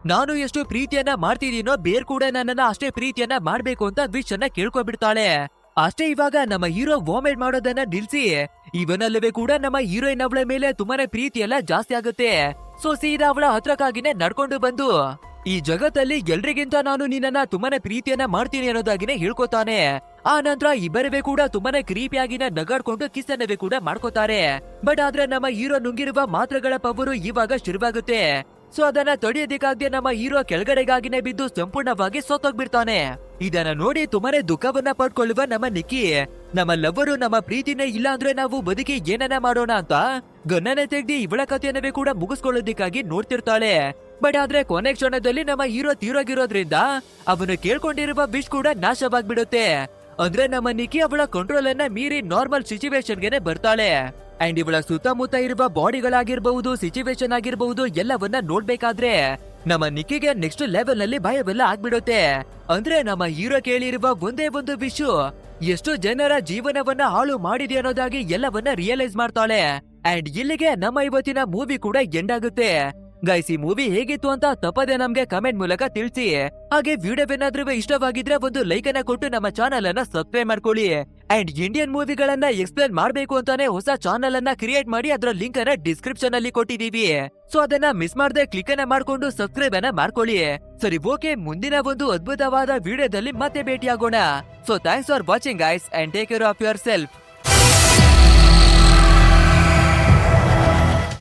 ನಾನು ಎಷ್ಟು ಪ್ರೀತಿಯನ್ನ ಮಾಡ್ತಿದ್ದೀನೋ ಬೇರ್ ಕೂಡ ನನ್ನನ್ನ ಅಷ್ಟೇ ಪ್ರೀತಿಯನ್ನ ಮಾಡ್ಬೇಕು ಅಂತ ವಿಶ್ ಅನ್ನ ಕೇಳ್ಕೊಬಿಡ್ತಾಳೆ. ಅಷ್ಟೇ ಇವಾಗ ನಮ್ಮ ಹೀರೋ ವಾಮಿಟ್ ಮಾಡೋದನ್ನ ನಿಲ್ಸಿ ಇವನಲ್ಲವೇ ಕೂಡ ನಮ್ಮ ಹೀರೋಯಿನ್ ಅವಳ ಮೇಲೆ ತುಂಬಾನೇ ಪ್ರೀತಿ ಎಲ್ಲ ಜಾಸ್ತಿ ಆಗುತ್ತೆ. ಸೊ ಸೀದಾ ಅವಳ ಹತ್ರಕ್ಕಾಗಿನೇ ನಡ್ಕೊಂಡು ಬಂದು ಈ ಜಗತ್ತಲ್ಲಿ ಎಲ್ರಿಗಿಂತ ನಾನು ನಿನ್ನನ್ನ ತುಂಬಾನೇ ಪ್ರೀತಿಯನ್ನ ಮಾಡ್ತೀನಿ ಅನ್ನೋದಾಗಿನೇ ಹೇಳ್ಕೊತಾನೆ. ಆ ನಂತರ ಇಬ್ಬರವೇ ಕೂಡ ತುಂಬಾನೇ ಕ್ರೀಪಿಯಾಗಿನ ನಗಾಡ್ಕೊಂಡು ಕಿಸ್ ಅನ್ನವೇ ಕೂಡ ಮಾಡ್ಕೋತಾರೆ. ಬಟ್ ಆದ್ರೆ ನಮ್ಮ ಹೀರೋ ನುಂಗಿರುವ ಮಾತ್ರೆಗಳ ಪವರು ಇವಾಗ ಶುರುವಾಗುತ್ತೆ. ಸೊ ಅದನ್ನ ತಡೆಯೋದಿಕ್ಕಾಗದೆ ನಮ್ಮ ಹೀರೋ ಕೆಳಗಡೆಗಾಗಿನೇ ಬಿದ್ದು ಸಂಪೂರ್ಣವಾಗಿ ಸೋತೋಗ್ಬಿಡ್ತಾನೆ. ಇದನ್ನ ನೋಡಿ ತುಂಬಾನೇ ದುಃಖವನ್ನ ಪಡ್ಕೊಳ್ಳುವ ನಮ್ಮ ನಿಕ್ಕಿ ನಮ್ಮ ಲವ್ವರು ನಮ್ಮ ಪ್ರೀತಿನೇ ಇಲ್ಲ ಅಂದ್ರೆ ನಾವು ಬದುಕಿ ಏನನ್ನ ಮಾಡೋಣ ಅಂತ ಗನ್ನನೆ ತೆಗ್ದಿ ಇವಳ ಕಥೆಯನ್ನವೇ ಕೂಡ ಮುಗಿಸ್ಕೊಳ್ಳೋದಿಕ್ಕಾಗಿ ನೋಡ್ತಿರ್ತಾಳೆ. ಬಟ್ ಆದ್ರೆ ಕೊನೆ ಕ್ಷಣದಲ್ಲಿ ನಮ್ಮ ಹೀರೋ ತೀರೋಗಿರೋದ್ರಿಂದ ಅವನು ಕೇಳ್ಕೊಂಡಿರುವ ವಿಶ್ ಕೂಡ ನಾಶವಾಗ್ಬಿಡುತ್ತೆ. ಅಂದ್ರೆ ನಮ್ಮ ನಿಕ್ಕಿ ಅವಳ ಕಂಟ್ರೋಲ್ ಅನ್ನ ಮೀರಿ ನಾರ್ಮಲ್ ಸಿಚುವೇಶನ್ಗೆನೆ ಬರ್ತಾಳೆ. ಅಂಡ್ ಇವಳ ಸುತ್ತಮುತ್ತ ಇರುವ ಬಾಡಿಗಳಾಗಿರ್ಬಹುದು, ಸಿಚುವೇಶನ್ ಆಗಿರಬಹುದು, ಎಲ್ಲವನ್ನ ನೋಡ್ಬೇಕಾದ್ರೆ ನಮ್ಮ ನಿಕ್ಕಿಗೆ ನೆಕ್ಸ್ಟ್ ಲೆವೆಲ್ ನಲ್ಲಿ ಭಯವೆಲ್ಲ ಆಗ್ಬಿಡುತ್ತೆ. ಅಂದ್ರೆ ನಮ್ಮ ಹೀರೋ ಕೇಳಿರುವ ಒಂದೇ ಒಂದು ವಿಷು ಎಷ್ಟು ಜನರ ಜೀವನವನ್ನ ಹಾಳು ಮಾಡಿದೆ ಅನ್ನೋದಾಗಿ ಎಲ್ಲವನ್ನ ರಿಯಲೈಸ್ ಮಾಡ್ತಾಳೆ. ಅಂಡ್ ಇಲ್ಲಿಗೆ ನಮ್ಮ ಇವತ್ತಿನ ಮೂವಿ ಕೂಡ ಎಂಡ್ ಆಗುತ್ತೆ. ಗೈಸ್, ಈ ಮೂವಿ ಹೇಗಿತ್ತು ಅಂತ ತಪ್ಪದೆ ನಮ್ಗೆ ಕಮೆಂಟ್ ಮೂಲಕ ತಿಳಿಸಿ. ಹಾಗೆ ವಿಡಿಯೋವೇನಾದ್ರೂ ಇಷ್ಟವಾಗಿದ್ರೆ ಒಂದು ಲೈಕ್ ಅನ್ನ ಕೊಟ್ಟು ನಮ್ಮ ಚಾನಲ್ ಅನ್ನ ಸಬ್ಸ್ಕ್ರೈಬ್ ಮಾಡ್ಕೊಳ್ಳಿ. ಅಂಡ್ ಇಂಡಿಯನ್ ಮೂವಿಗಳನ್ನ ಎಕ್ಸ್ಪ್ಲೇನ್ ಮಾಡ್ಬೇಕು ಅಂತಾನೆ ಹೊಸ ಚಾನಲ್ ಅನ್ನ ಕ್ರಿಯೇಟ್ ಮಾಡಿ ಅದರ ಲಿಂಕ್ ಅನ್ನ ಡಿಸ್ಕ್ರಿಪ್ಷನ್ ಅಲ್ಲಿ ಕೊಟ್ಟಿದೀವಿ. ಸೊ ಅದನ್ನ ಮಿಸ್ ಮಾಡದೆ ಕ್ಲಿಕ್ ಅನ್ನ ಮಾಡ್ಕೊಂಡು ಸಬ್ಸ್ಕ್ರೈಬ್ ಅನ್ನ ಮಾಡ್ಕೊಳ್ಳಿ. ಸರಿ, ಓಕೆ, ಮುಂದಿನ ಒಂದು ಅದ್ಭುತವಾದ ವಿಡಿಯೋದಲ್ಲಿ ಮತ್ತೆ ಭೇಟಿಯಾಗೋಣ. So thanks for watching guys and take care of your self.